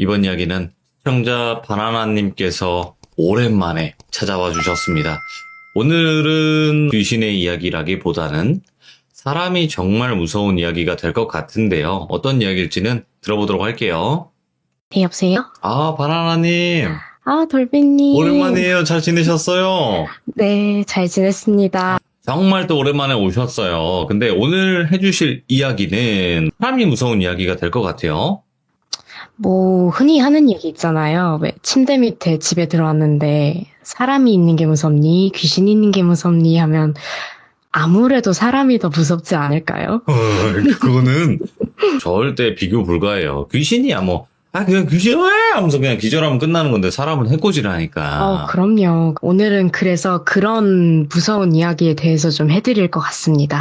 이번 이야기는 시청자 바나나님께서 오랜만에 찾아와 주셨습니다. 오늘은 귀신의 이야기라기보다는 사람이 정말 무서운 이야기가 될 것 같은데요. 어떤 이야기일지는 들어보도록 할게요. 네, 여보세요? 바나나님. 돌비님. 오랜만이에요. 잘 지내셨어요? 네, 잘 지냈습니다. 정말 또 오랜만에 오셨어요. 근데 오늘 해주실 이야기는 사람이 무서운 이야기가 될 것 같아요. 흔히 하는 얘기 있잖아요. 왜 침대 밑에 집에 들어왔는데 사람이 있는 게 무섭니? 귀신이 있는 게 무섭니? 하면 아무래도 사람이 더 무섭지 않을까요? 그거는 절대 비교 불가해요. 귀신이야 그냥 귀신 왜? 하면서 그냥 기절하면 끝나는 건데 사람은 해코지라니까. 그럼요. 오늘은 그래서 그런 무서운 이야기에 대해서 좀 해드릴 것 같습니다.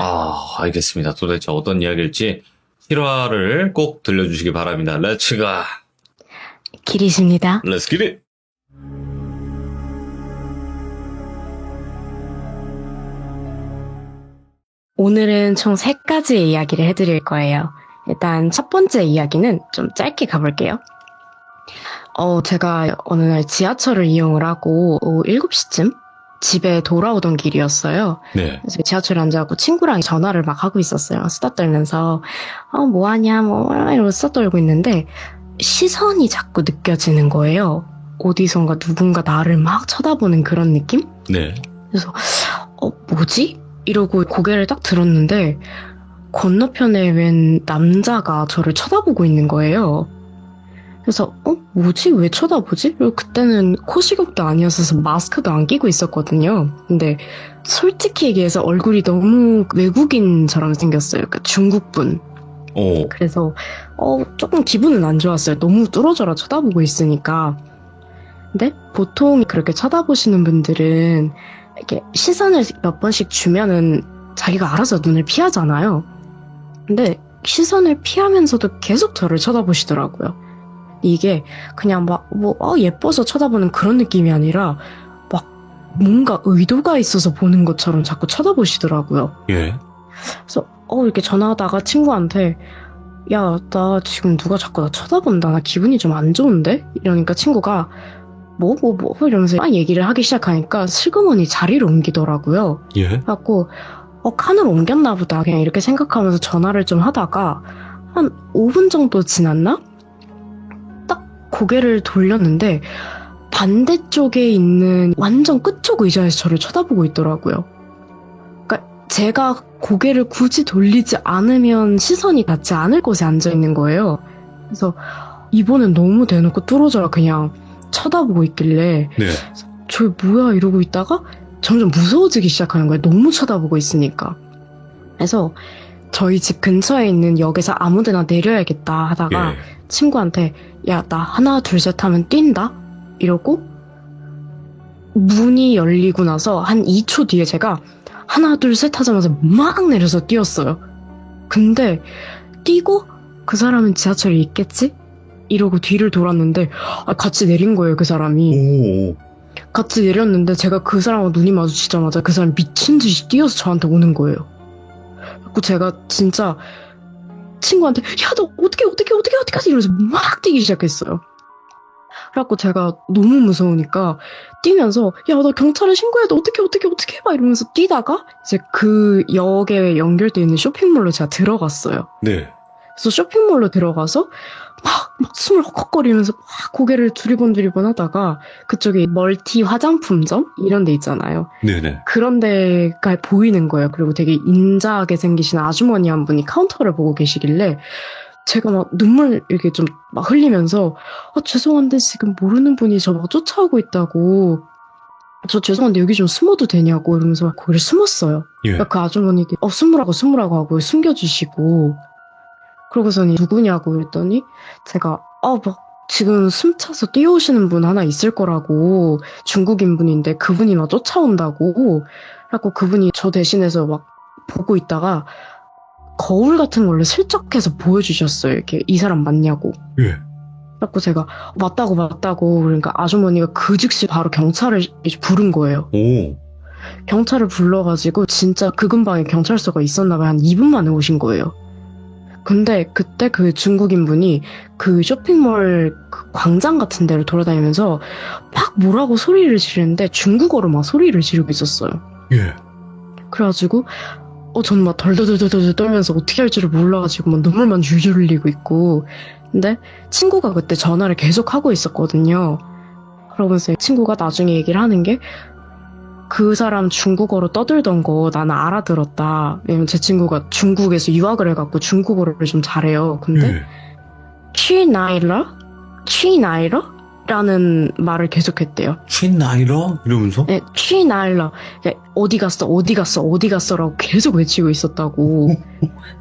알겠습니다. 도대체 어떤 이야기일지 실화를 꼭 들려주시기 바랍니다. 렛츠 가! 기리십니다. 렛츠 기릿! 오늘은 총 3가지의 이야기를 해드릴 거예요. 일단 첫 번째 이야기는 좀 짧게 가볼게요. 제가 어느 날 지하철을 이용을 하고 오후 7시쯤 집에 돌아오던 길이었어요. 네. 그래서 지하철에 앉아갖고 친구랑 전화를 막 하고 있었어요. 수다 떨면서 뭐하냐 이러고 수다 떨고 있는데 시선이 자꾸 느껴지는 거예요. 어디선가 누군가 나를 막 쳐다보는 그런 느낌? 네. 그래서 뭐지? 이러고 고개를 딱 들었는데 건너편에 웬 남자가 저를 쳐다보고 있는 거예요. 그래서 뭐지? 왜 쳐다보지? 그리고 그때는 코시국도 아니었어서 마스크도 안 끼고 있었거든요. 근데 솔직히 얘기해서 얼굴이 너무 외국인처럼 생겼어요. 그러니까 중국분. 그래서 조금 기분은 안 좋았어요. 너무 뚫어져라 쳐다보고 있으니까. 근데 보통 그렇게 쳐다보시는 분들은 이렇게 시선을 몇 번씩 주면은 자기가 알아서 눈을 피하잖아요. 근데 시선을 피하면서도 계속 저를 쳐다보시더라고요. 이게 그냥 예뻐서 쳐다보는 그런 느낌이 아니라 막 뭔가 의도가 있어서 보는 것처럼 자꾸 쳐다보시더라고요. 예. 그래서 이렇게 전화하다가 친구한테 야, 나 지금 누가 자꾸 나 쳐다본다. 나 기분이 좀 안 좋은데? 이러니까 친구가 이러면서 막 얘기를 하기 시작하니까 슬그머니 자리를 옮기더라고요. 예. 그래갖고 칸으로 옮겼나 보다. 그냥 이렇게 생각하면서 전화를 좀 하다가 한 5분 정도 지났나? 딱 고개를 돌렸는데 반대쪽에 있는 완전 끝쪽 의자에서 저를 쳐다보고 있더라고요. 그러니까 제가 고개를 굳이 돌리지 않으면 시선이 닿지 않을 곳에 앉아있는 거예요. 그래서 이번엔 너무 대놓고 뚫어져라 그냥 쳐다보고 있길래 네. 저 뭐야 이러고 있다가 점점 무서워지기 시작하는 거예요. 너무 쳐다보고 있으니까. 그래서 저희 집 근처에 있는 역에서 아무데나 내려야겠다 하다가 친구한테 야, 나 하나 둘 셋 하면 뛴다? 이러고 문이 열리고 나서 한 2초 뒤에 제가 하나 둘 셋 하자마자 막 내려서 뛰었어요. 근데 뛰고 그 사람은 지하철에 있겠지? 이러고 뒤를 돌았는데 같이 내린 거예요, 그 사람이. 같이 내렸는데 제가 그 사람하고 눈이 마주치자마자 그 사람이 미친 듯이 뛰어서 저한테 오는 거예요. 그래서 제가 진짜 친구한테 야, 너 어떻게 하지? 이러면서 막 뛰기 시작했어요. 그래갖고 제가 너무 무서우니까 뛰면서 야, 나 경찰에 신고해야 돼. 어떻게 해봐 이러면서 뛰다가 이제 그 역에 연결되어 있는 쇼핑몰로 제가 들어갔어요. 네. 그래서 쇼핑몰로 들어가서 막 숨을 헉헉거리면서 막 고개를 두리번 하다가 그쪽에 멀티 화장품점 이런 데 있잖아요. 네네. 그런 데가 보이는 거예요. 그리고 되게 인자하게 생기신 아주머니 한 분이 카운터를 보고 계시길래 제가 막 눈물 이렇게 좀 막 흘리면서 죄송한데 지금 모르는 분이 저 막 쫓아오고 있다고 저 죄송한데 여기 좀 숨어도 되냐고 이러면서 거기를 숨었어요. 예. 그 아주머니들이 숨으라고 하고 숨겨주시고 그러고서는 누구냐고 그랬더니 제가 막 지금 숨차서 뛰어오시는 분 하나 있을 거라고 중국인 분인데 그분이 막 쫓아온다고 그래갖고 그분이 저 대신해서 막 보고 있다가 거울 같은 걸로 슬쩍해서 보여주셨어요. 이렇게 이 사람 맞냐고. 예. 그래갖고 제가 맞다고 그러니까 아주머니가 그 즉시 바로 경찰을 이제 부른 거예요. 경찰을 불러가지고 진짜 그 근방에 경찰서가 있었나 봐요. 한 2분 만에 오신 거예요. 근데 그때 그 중국인 분이 그 쇼핑몰 그 광장 같은 데를 돌아다니면서 막 뭐라고 소리를 지르는데 중국어로 막 소리를 지르고 있었어요. 예. 그래가지고 저는 막 덜덜덜덜 떨면서 어떻게 할 줄을 몰라가지고 막 눈물만 줄줄 흘리고 있고. 근데 친구가 그때 전화를 계속 하고 있었거든요. 그러면서 친구가 나중에 얘기를 하는 게 그 사람 중국어로 떠들던 거 나는 알아들었다. 왜냐면 제 친구가 중국에서 유학을 해갖고 중국어를 좀 잘해요. 근데 예. 취나이러? 취나이러? 라는 말을 계속했대요. 쉰나이러? 이러면서? 네, 취나이러. 어디 갔어, 어디 갔어, 어디 갔어라고 계속 외치고 있었다고.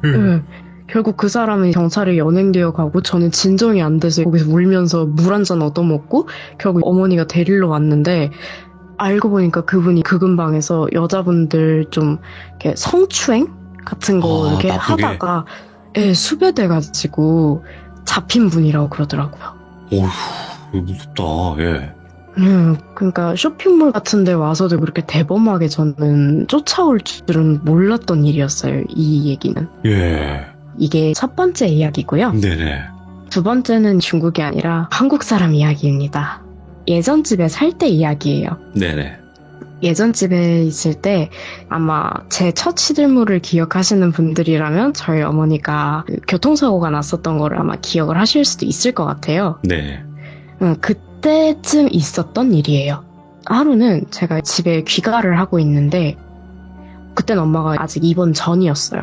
네. 결국 그 사람은 경찰에 연행되어 가고 저는 진정이 안 돼서 거기서 울면서 물 한 잔 얻어먹고 결국 어머니가 데리러 왔는데 알고 보니까 그분이 그 근방에서 여자분들 좀 이렇게 성추행 같은 거 이렇게 나쁘게. 하다가 수배돼가지고 잡힌 분이라고 그러더라고요. 어휴, 무섭다. 예. 그러니까 쇼핑몰 같은 데 와서도 그렇게 대범하게 저는 쫓아올 줄은 몰랐던 일이었어요. 이 얘기는. 예. 이게 첫 번째 이야기고요. 네네. 두 번째는 중국이 아니라 한국 사람 이야기입니다. 예전 집에 살 때 이야기예요. 네네. 예전 집에 있을 때 아마 제 첫 시들물을 기억하시는 분들이라면 저희 어머니가 교통사고가 났었던 거를 아마 기억을 하실 수도 있을 것 같아요. 네. 그때쯤 있었던 일이에요. 하루는 제가 집에 귀가를 하고 있는데 그때는 엄마가 아직 입원 전이었어요.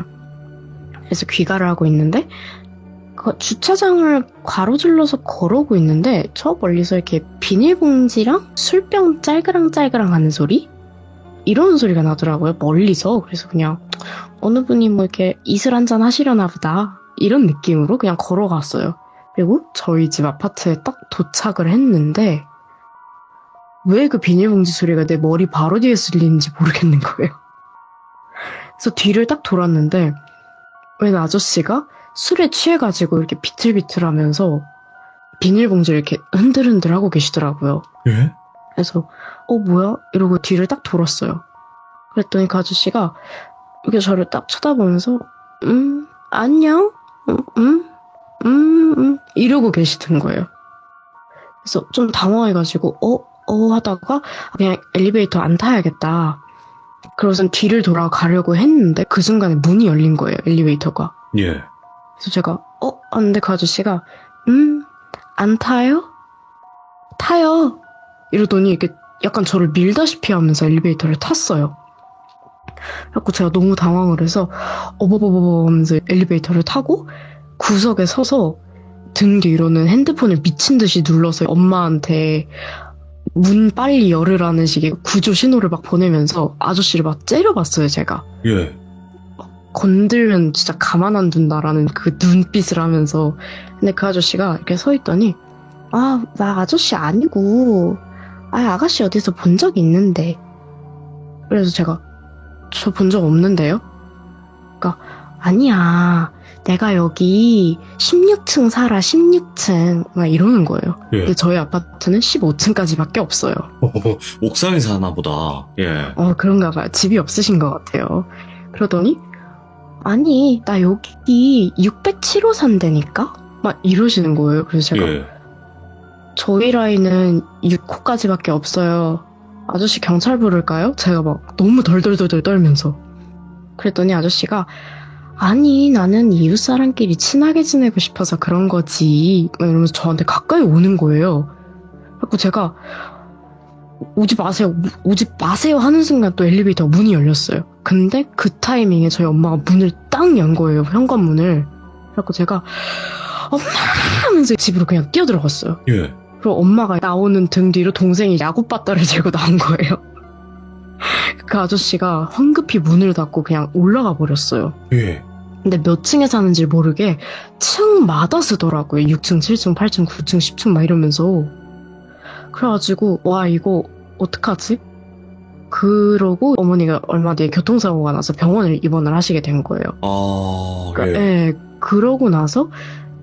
그래서 귀가를 하고 있는데 그 주차장을 가로질러서 걸어오고 있는데 저 멀리서 이렇게 비닐봉지랑 술병 짤그랑짤그랑 하는 소리? 이런 소리가 나더라고요. 멀리서. 그래서 그냥 어느 분이 뭐 이렇게 이슬 한잔 하시려나 보다. 이런 느낌으로 그냥 걸어갔어요. 그리고 저희 집 아파트에 딱 도착을 했는데 왜 그 비닐봉지 소리가 내 머리 바로 뒤에 들리는지 모르겠는 거예요. 그래서 뒤를 딱 돌았는데 웬 아저씨가 술에 취해가지고 이렇게 비틀비틀하면서 비닐봉지를 이렇게 흔들흔들 하고 계시더라고요. 예? 그래서 뭐야? 이러고 뒤를 딱 돌았어요. 그랬더니 그 아저씨가 이렇게 저를 딱 쳐다보면서 안녕? 이러고 계시던 거예요. 그래서 좀 당황해가지고 하다가 그냥 엘리베이터 안 타야겠다. 그러고선 뒤를 돌아가려고 했는데 그 순간에 문이 열린 거예요. 엘리베이터가. 예. 그래서 제가 하는데 그 아저씨가 안 타요? 타요. 이러더니 이렇게 약간 저를 밀다시피 하면서 엘리베이터를 탔어요. 그래서 제가 너무 당황을 해서 어버버버버 하면서 엘리베이터를 타고 구석에 서서 등 뒤로는 핸드폰을 미친 듯이 눌러서 엄마한테 문 빨리 열으라는 식의 구조 신호를 막 보내면서 아저씨를 막 째려봤어요, 제가. 예. 건들면 진짜 가만 안 둔다라는 그 눈빛을 하면서. 근데 그 아저씨가 이렇게 서 있더니 나 아저씨 아니고 아가씨 어디서 본 적 있는데. 그래서 제가 저 본 적 없는데요? 그러니까 아니야 내가 여기 16층 살아 16층 막 이러는 거예요. 예. 근데 저희 아파트는 15층까지밖에 없어요. 옥상에 사나 보다. 예. 그런가 봐요. 집이 없으신 것 같아요. 그러더니 아니 나 여기 607호 산대니까? 막 이러시는 거예요. 그래서 제가 예. 저희 라인은 6호까지밖에 없어요. 아저씨 경찰 부를까요? 제가 막 너무 덜덜덜덜 떨면서. 그랬더니 아저씨가 아니 나는 이웃 사람끼리 친하게 지내고 싶어서 그런 거지. 막 이러면서 저한테 가까이 오는 거예요. 그래서 제가 오지 마세요 하는 순간 또 엘리베이터 문이 열렸어요. 근데 그 타이밍에 저희 엄마가 문을 딱 연 거예요. 현관문을. 그래서 제가 엄마 하면서 집으로 그냥 뛰어들어갔어요. 예. 그리고 엄마가 나오는 등 뒤로 동생이 야구바따를 들고 나온 거예요. 그 아저씨가 황급히 문을 닫고 그냥 올라가 버렸어요. 예. 근데 몇 층에 사는지 모르게 층마다 쓰더라고요. 6층, 7층, 8층, 9층, 10층 막 이러면서. 그래가지고 와 이거 어떡하지? 그러고 어머니가 얼마 뒤에 교통사고가 나서 병원을 입원을 하시게 된 거예요. 그러니까, 예. 그러고 나서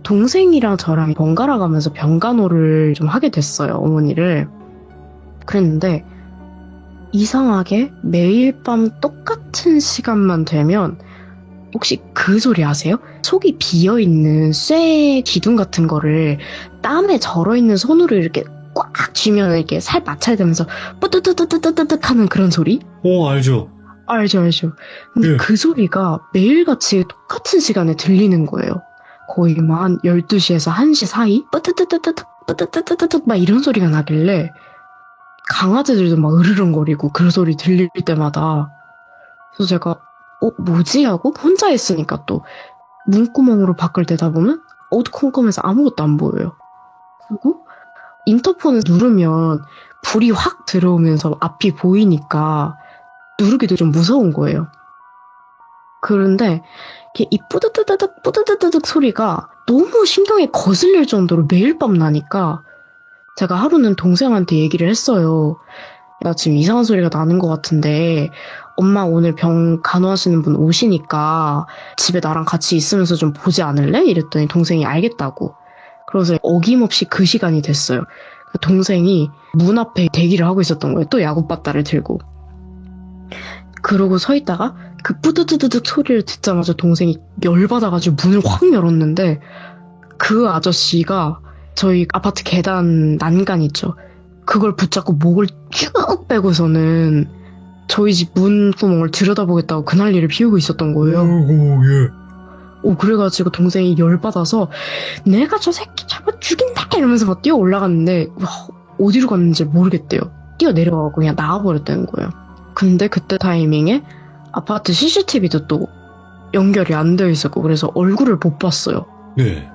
동생이랑 저랑 번갈아 가면서 병간호를 좀 하게 됐어요. 어머니를. 그랬는데 이상하게 매일 밤 똑같은 시간만 되면 혹시 그 소리 아세요? 속이 비어있는 쇠 기둥 같은 거를 땀에 절어있는 손으로 이렇게 꽉 쥐면 이렇게 살 마찰되면서 뿌뜨뜨뜨뜨뜨뜨 하는 그런 소리? 오, 알죠. 알죠, 알죠. 근데 예. 그 소리가 매일같이 똑같은 시간에 들리는 거예요. 거의 뭐 한 12시에서 1시 사이? 뿌뜨뜨뜨뜨 뿌뜨뜨뜨뜨 막 이런 소리가 나길래 강아지들도 막 으르렁거리고 그 소리 들릴 때마다 그래서 제가 뭐지? 하고 혼자 있으니까 또 문구멍으로 밖을 내다보면 어두컴컴해서 아무것도 안 보여요. 그리고 인터폰을 누르면 불이 확 들어오면서 앞이 보이니까 누르기도 좀 무서운 거예요. 그런데 이 뿌드드드득 뿌드드드득 소리가 너무 신경에 거슬릴 정도로 매일 밤 나니까 제가 하루는 동생한테 얘기를 했어요. 나 지금 이상한 소리가 나는 것 같은데 엄마 오늘 병 간호하시는 분 오시니까 집에 나랑 같이 있으면서 좀 보지 않을래? 이랬더니 동생이 알겠다고. 그래서 어김없이 그 시간이 됐어요. 동생이 문 앞에 대기를 하고 있었던 거예요. 또 야구바따를 들고. 그러고 서 있다가 그 뿌드드드득 소리를 듣자마자 동생이 열받아가지고 문을 확 열었는데 그 아저씨가 저희 아파트 계단 난간 있죠. 그걸 붙잡고 목을 쭉 빼고서는 저희 집 문구멍을 들여다보겠다고 그 난리를 피우고 있었던 거예요. 아이고, 예. 그래가지고 동생이 열받아서 내가 저 새끼 잡아 죽인다 이러면서 막 뛰어 올라갔는데 어디로 갔는지 모르겠대요. 뛰어 내려가고 그냥 나와버렸다는 거예요. 근데 그때 타이밍에 아파트 CCTV도 또 연결이 안 되어 있었고 그래서 얼굴을 못 봤어요. 네.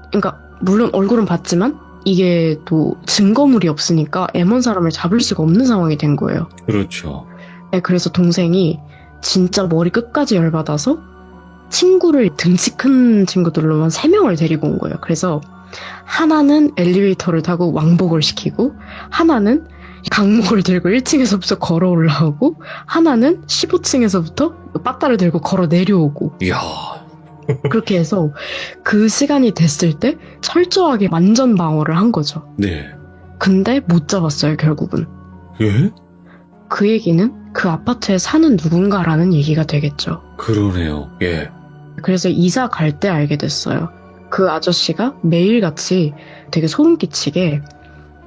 그러니까 물론 얼굴은 봤지만 이게 또 증거물이 없으니까 M1 사람을 잡을 수가 없는 상황이 된 거예요. 그렇죠. 네, 그래서 동생이 진짜 머리 끝까지 열받아서 친구를 등치 큰 친구들로만 3명을 데리고 온 거예요. 그래서 하나는 엘리베이터를 타고 왕복을 시키고 하나는 강목을 들고 1층에서부터 걸어 올라오고 하나는 15층에서부터 빠따를 들고 걸어 내려오고 이야. 그렇게 해서 그 시간이 됐을 때 철저하게 완전 방어를 한 거죠. 네. 근데 못 잡았어요, 결국은. 예? 그 얘기는 그 아파트에 사는 누군가라는 얘기가 되겠죠. 그러네요. 예. 그래서 이사 갈 때 알게 됐어요. 그 아저씨가 매일같이 되게 소름 끼치게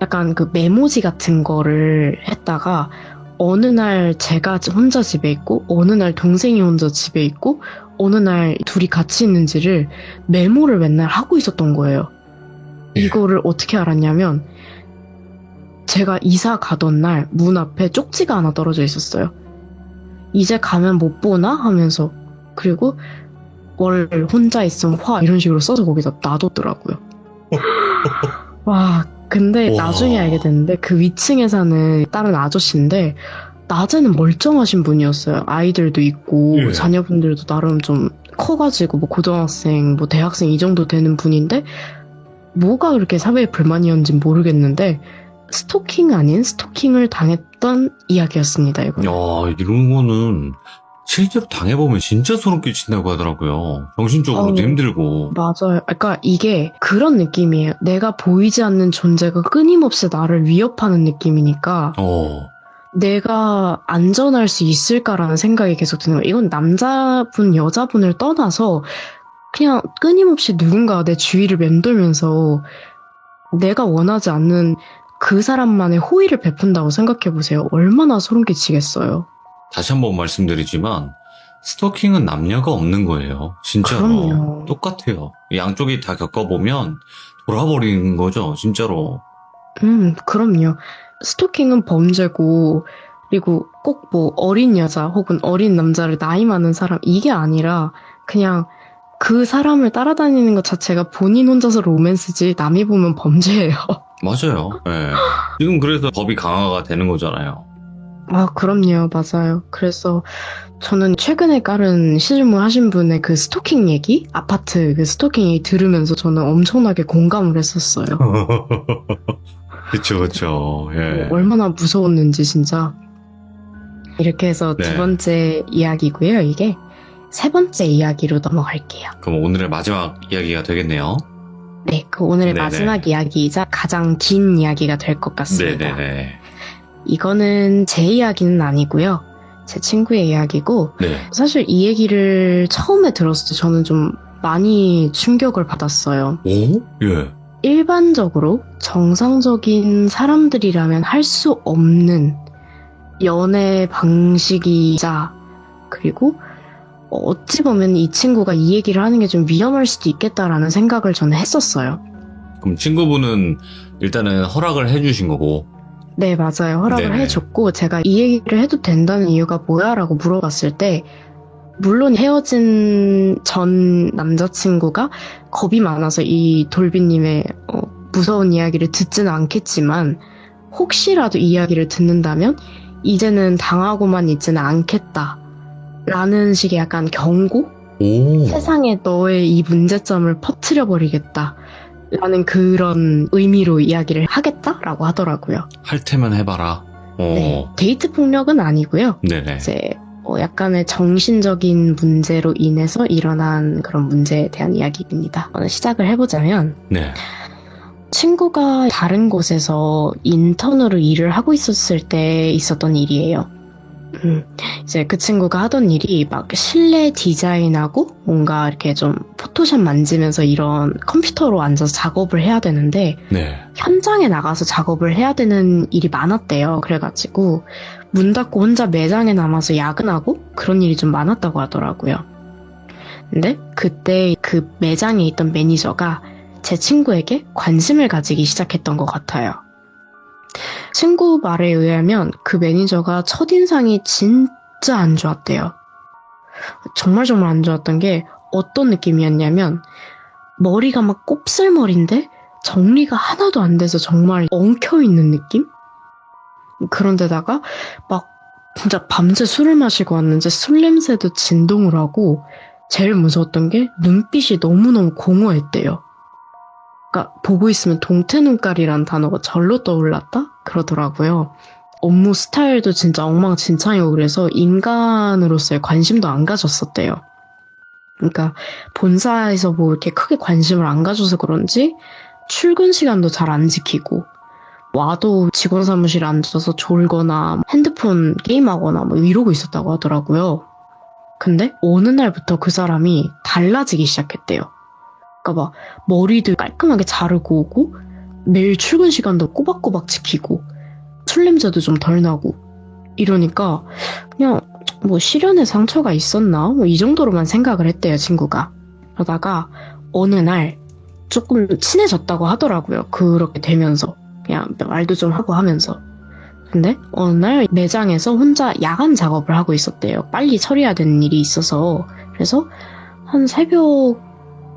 약간 그 메모지 같은 거를 했다가 어느 날 제가 혼자 집에 있고 어느 날 동생이 혼자 집에 있고 어느 날 둘이 같이 있는지를 메모를 맨날 하고 있었던 거예요. 이거를 어떻게 알았냐면 제가 이사 가던 날 문 앞에 쪽지가 하나 떨어져 있었어요. 이제 가면 못 보나? 하면서 그리고 월 혼자 있으면 화 이런 식으로 써서 거기다 놔뒀더라고요. 와 근데 와. 나중에 알게 됐는데 그 위층에 사는 다른 아저씨인데 낮에는 멀쩡하신 분이었어요. 아이들도 있고 예. 자녀분들도 나름 좀 커가지고 뭐 고등학생 뭐 대학생 이 정도 되는 분인데 뭐가 그렇게 사회에 불만이었는지 모르겠는데 스토킹 아닌 스토킹을 당했던 이야기였습니다. 이거. 야, 이런 거는 실제로 당해보면 진짜 소름 끼친다고 하더라고요. 정신적으로도 어우. 힘들고. 맞아요. 그러니까 이게 그런 느낌이에요. 내가 보이지 않는 존재가 끊임없이 나를 위협하는 느낌이니까 내가 안전할 수 있을까라는 생각이 계속 드는 거예요. 이건 남자분, 여자분을 떠나서 그냥 끊임없이 누군가 내 주위를 맴돌면서 내가 원하지 않는 그 사람만의 호의를 베푼다고 생각해보세요. 얼마나 소름 끼치겠어요. 다시 한번 말씀드리지만 스토킹은 남녀가 없는 거예요. 진짜로. 그럼요. 똑같아요. 양쪽이 다 겪어보면 돌아버리는 거죠. 진짜로. 그럼요. 스토킹은 범죄고 그리고 꼭 뭐 어린 여자 혹은 어린 남자를 나이 많은 사람 이게 아니라 그냥 그 사람을 따라다니는 것 자체가 본인 혼자서 로맨스지 남이 보면 범죄예요. 맞아요. 예. 지금 그래서 법이 강화가 되는 거잖아요. 아, 그럼요. 맞아요. 그래서 저는 최근에 깔은 시즌1 하신 분의 그 스토킹 얘기? 아파트 그 스토킹 얘기 들으면서 저는 엄청나게 공감을 했었어요. 그쵸, 그쵸. 예. 얼마나 무서웠는지 진짜. 이렇게 해서 네. 두 번째 이야기고요. 이게 세 번째 이야기로 넘어갈게요. 그럼 오늘의 마지막 이야기가 되겠네요. 네, 그 오늘의 네네. 마지막 이야기이자 가장 긴 이야기가 될 것 같습니다. 네네네. 이거는 제 이야기는 아니고요. 제 친구의 이야기고 네. 사실 이 얘기를 처음에 들었을 때 저는 좀 많이 충격을 받았어요. 오? 예. 일반적으로 정상적인 사람들이라면 할 수 없는 연애 방식이자 그리고 어찌 보면 이 친구가 이 얘기를 하는 게 좀 위험할 수도 있겠다라는 생각을 저는 했었어요. 그럼 친구분은 일단은 허락을 해주신 거고. 네, 맞아요. 허락을 네네. 해줬고 제가 이 얘기를 해도 된다는 이유가 뭐야? 라고 물어봤을 때 물론 헤어진 전 남자친구가 겁이 많아서 이 돌비님의 무서운 이야기를 듣지는 않겠지만 혹시라도 이 이야기를 듣는다면 이제는 당하고만 있지는 않겠다 라는 식의 약간 경고? 오. 세상에 너의 이 문제점을 퍼뜨려버리겠다 라는 그런 의미로 이야기를 하겠다라고 하더라고요. 할 테면 해봐라. 네, 데이트 폭력은 아니고요. 네네. 이제 약간의 정신적인 문제로 인해서 일어난 그런 문제에 대한 이야기입니다. 시작을 해보자면 네. 친구가 다른 곳에서 인턴으로 일을 하고 있었을 때 있었던 일이에요. 이제 그 친구가 하던 일이 막 실내 디자인하고 뭔가 이렇게 좀 포토샵 만지면서 이런 컴퓨터로 앉아서 작업을 해야 되는데 네. 현장에 나가서 작업을 해야 되는 일이 많았대요. 그래가지고 문 닫고 혼자 매장에 남아서 야근하고 그런 일이 좀 많았다고 하더라고요. 근데 그때 그 매장에 있던 매니저가 제 친구에게 관심을 가지기 시작했던 것 같아요. 친구 말에 의하면 그 매니저가 첫인상이 진짜 안 좋았대요. 정말 안 좋았던 게 어떤 느낌이었냐면 머리가 막 곱슬머리인데 정리가 하나도 안 돼서 정말 엉켜있는 느낌? 그런데다가 막 진짜 밤새 술을 마시고 왔는지 술 냄새도 진동을 하고 제일 무서웠던 게 눈빛이 너무너무 공허했대요. 그러니까 보고 있으면 동태눈깔이란 단어가 절로 떠올랐다? 그러더라고요. 업무 스타일도 진짜 엉망진창이고 그래서 인간으로서의 관심도 안 가졌었대요. 그러니까 본사에서 뭐 이렇게 크게 관심을 안 가져서 그런지 출근 시간도 잘 안 지키고 와도 직원 사무실에 앉아서 졸거나 핸드폰 게임하거나 뭐 이러고 있었다고 하더라고요. 근데 어느 날부터 그 사람이 달라지기 시작했대요. 그러니까 막 머리도 깔끔하게 자르고 오고 매일 출근 시간도 꼬박꼬박 지키고 술 냄새도 좀 덜 나고 이러니까 그냥 뭐 실연의 상처가 있었나? 뭐 이 정도로만 생각을 했대요, 친구가. 그러다가 어느 날 조금 친해졌다고 하더라고요. 그렇게 되면서. 그냥 말도 좀 하고 하면서. 근데 어느 날 매장에서 혼자 야간 작업을 하고 있었대요. 빨리 처리해야 되는 일이 있어서. 그래서 한 새벽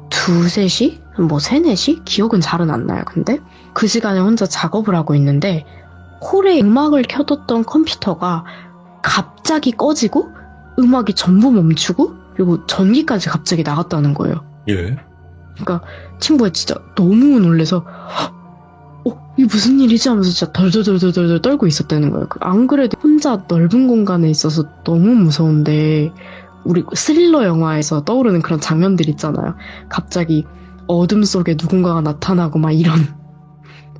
2, 3시? 뭐 3, 4시? 기억은 잘은 안 나요. 근데 그 시간에 혼자 작업을 하고 있는데 홀에 음악을 켜뒀던 컴퓨터가 갑자기 꺼지고 음악이 전부 멈추고 그리고 전기까지 갑자기 나갔다는 거예요. 예. 그러니까 친구가 진짜 너무 놀래서 이게 무슨 일이지 하면서 진짜 덜덜덜덜 떨고 있었다는 거예요. 안 그래도 혼자 넓은 공간에 있어서 너무 무서운데 우리 스릴러 영화에서 떠오르는 그런 장면들 있잖아요. 갑자기 어둠 속에 누군가가 나타나고 막 이런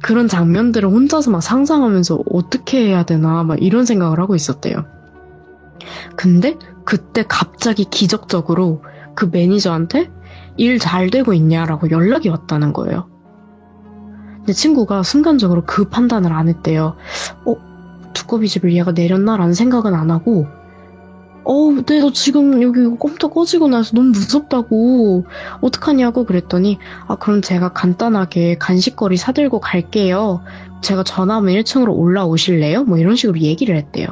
그런 장면들을 혼자서 막 상상하면서 어떻게 해야 되나 막 이런 생각을 하고 있었대요. 근데 그때 갑자기 기적적으로 그 매니저한테 일 잘 되고 있냐라고 연락이 왔다는 거예요. 근데 친구가 순간적으로 그 판단을 안 했대요. 두꺼비 집을 얘가 내렸나라는 생각은 안 하고 네, 너 지금 여기 컴퓨터 꺼지고 나서 너무 무섭다고 어떡하냐고 그랬더니 그럼 제가 간단하게 간식거리 사들고 갈게요. 제가 전화하면 1층으로 올라오실래요? 뭐 이런 식으로 얘기를 했대요.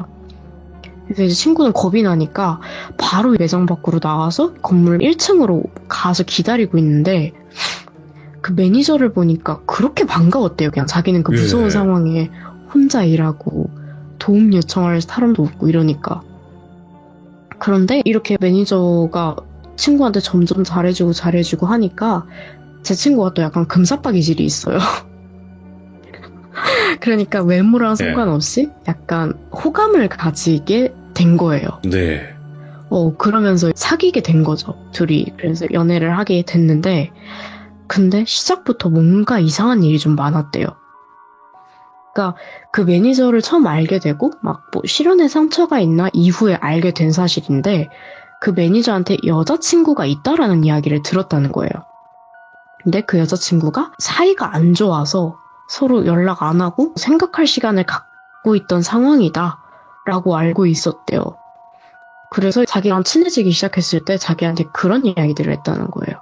그래서 이제 친구는 겁이 나니까 바로 매장 밖으로 나가서 건물 1층으로 가서 기다리고 있는데 그 매니저를 보니까 그렇게 반가웠대요. 그냥 자기는 그 무서운 상황에 혼자 일하고 도움 요청할 사람도 없고 이러니까. 그런데 이렇게 매니저가 친구한테 점점 잘해주고 하니까 제 친구가 또 약간 금사빠 기질이 있어요. 그러니까 외모랑 상관없이 약간 호감을 가지게 된 거예요. 네. 그러면서 사귀게 된 거죠. 둘이. 그래서 연애를 하게 됐는데 근데 시작부터 뭔가 이상한 일이 좀 많았대요. 그러니까 그 매니저를 처음 알게 되고 막 뭐 실연의 상처가 있나 이후에 알게 된 사실인데 그 매니저한테 여자친구가 있다라는 이야기를 들었다는 거예요. 근데 그 여자친구가 사이가 안 좋아서 서로 연락 안 하고 생각할 시간을 갖고 있던 상황이다 라고 알고 있었대요. 그래서 자기랑 친해지기 시작했을 때 자기한테 그런 이야기들을 했다는 거예요.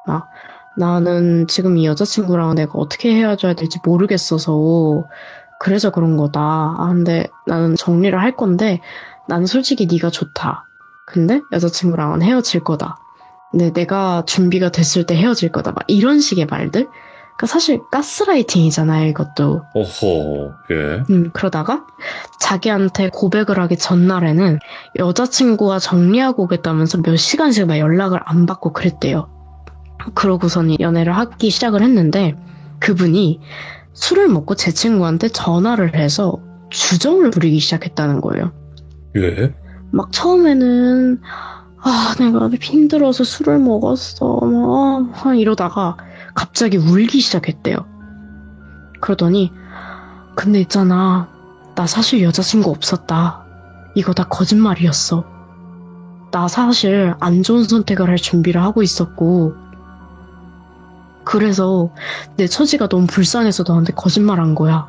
막 나는 지금 이 여자친구랑 내가 어떻게 헤어져야 될지 모르겠어서 그래서 그런 거다. 근데 나는 정리를 할 건데 나는 솔직히 네가 좋다. 근데 여자친구랑은 헤어질 거다. 근데 내가 준비가 됐을 때 헤어질 거다. 막 이런 식의 말들. 그러니까 사실 가스라이팅이잖아요, 이것도. 어허, 예. 그러다가 자기한테 고백을 하기 전날에는 여자친구와 정리하고 오겠다면서 몇 시간씩 막 연락을 안 받고 그랬대요. 그러고서는 연애를 하기 시작을 했는데 그분이 술을 먹고 제 친구한테 전화를 해서 주정을 부리기 시작했다는 거예요. 예? 막 처음에는 내가 힘들어서 술을 먹었어 막 이러다가 갑자기 울기 시작했대요. 그러더니 근데 있잖아 나 사실 여자친구 없었다. 이거 다 거짓말이었어. 나 사실 안 좋은 선택을 할 준비를 하고 있었고 그래서 내 처지가 너무 불쌍해서 너한테 거짓말한 거야.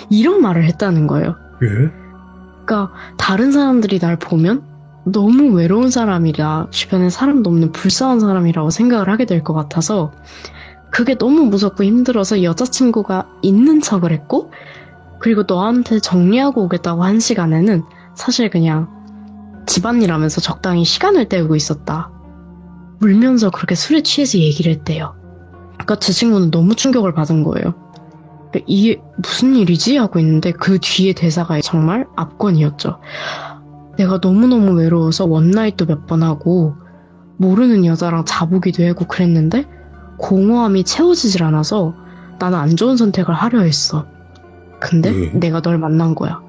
이런 말을 했다는 거예요. 예? 그러니까 다른 사람들이 날 보면 너무 외로운 사람이라 주변에 사람도 없는 불쌍한 사람이라고 생각을 하게 될 것 같아서 그게 너무 무섭고 힘들어서 여자친구가 있는 척을 했고 그리고 너한테 정리하고 오겠다고 한 시간에는 사실 그냥 집안일 하면서 적당히 시간을 때우고 있었다. 울면서 그렇게 술에 취해서 얘기를 했대요. 그러니까 제 친구는 너무 충격을 받은 거예요. 이게 무슨 일이지? 하고 있는데 그 뒤에 대사가 정말 압권이었죠. 내가 너무너무 외로워서 원나잇도 몇 번 하고 모르는 여자랑 자보기도 하고 그랬는데 공허함이 채워지질 않아서 나는 안 좋은 선택을 하려 했어. 근데 내가 널 만난 거야.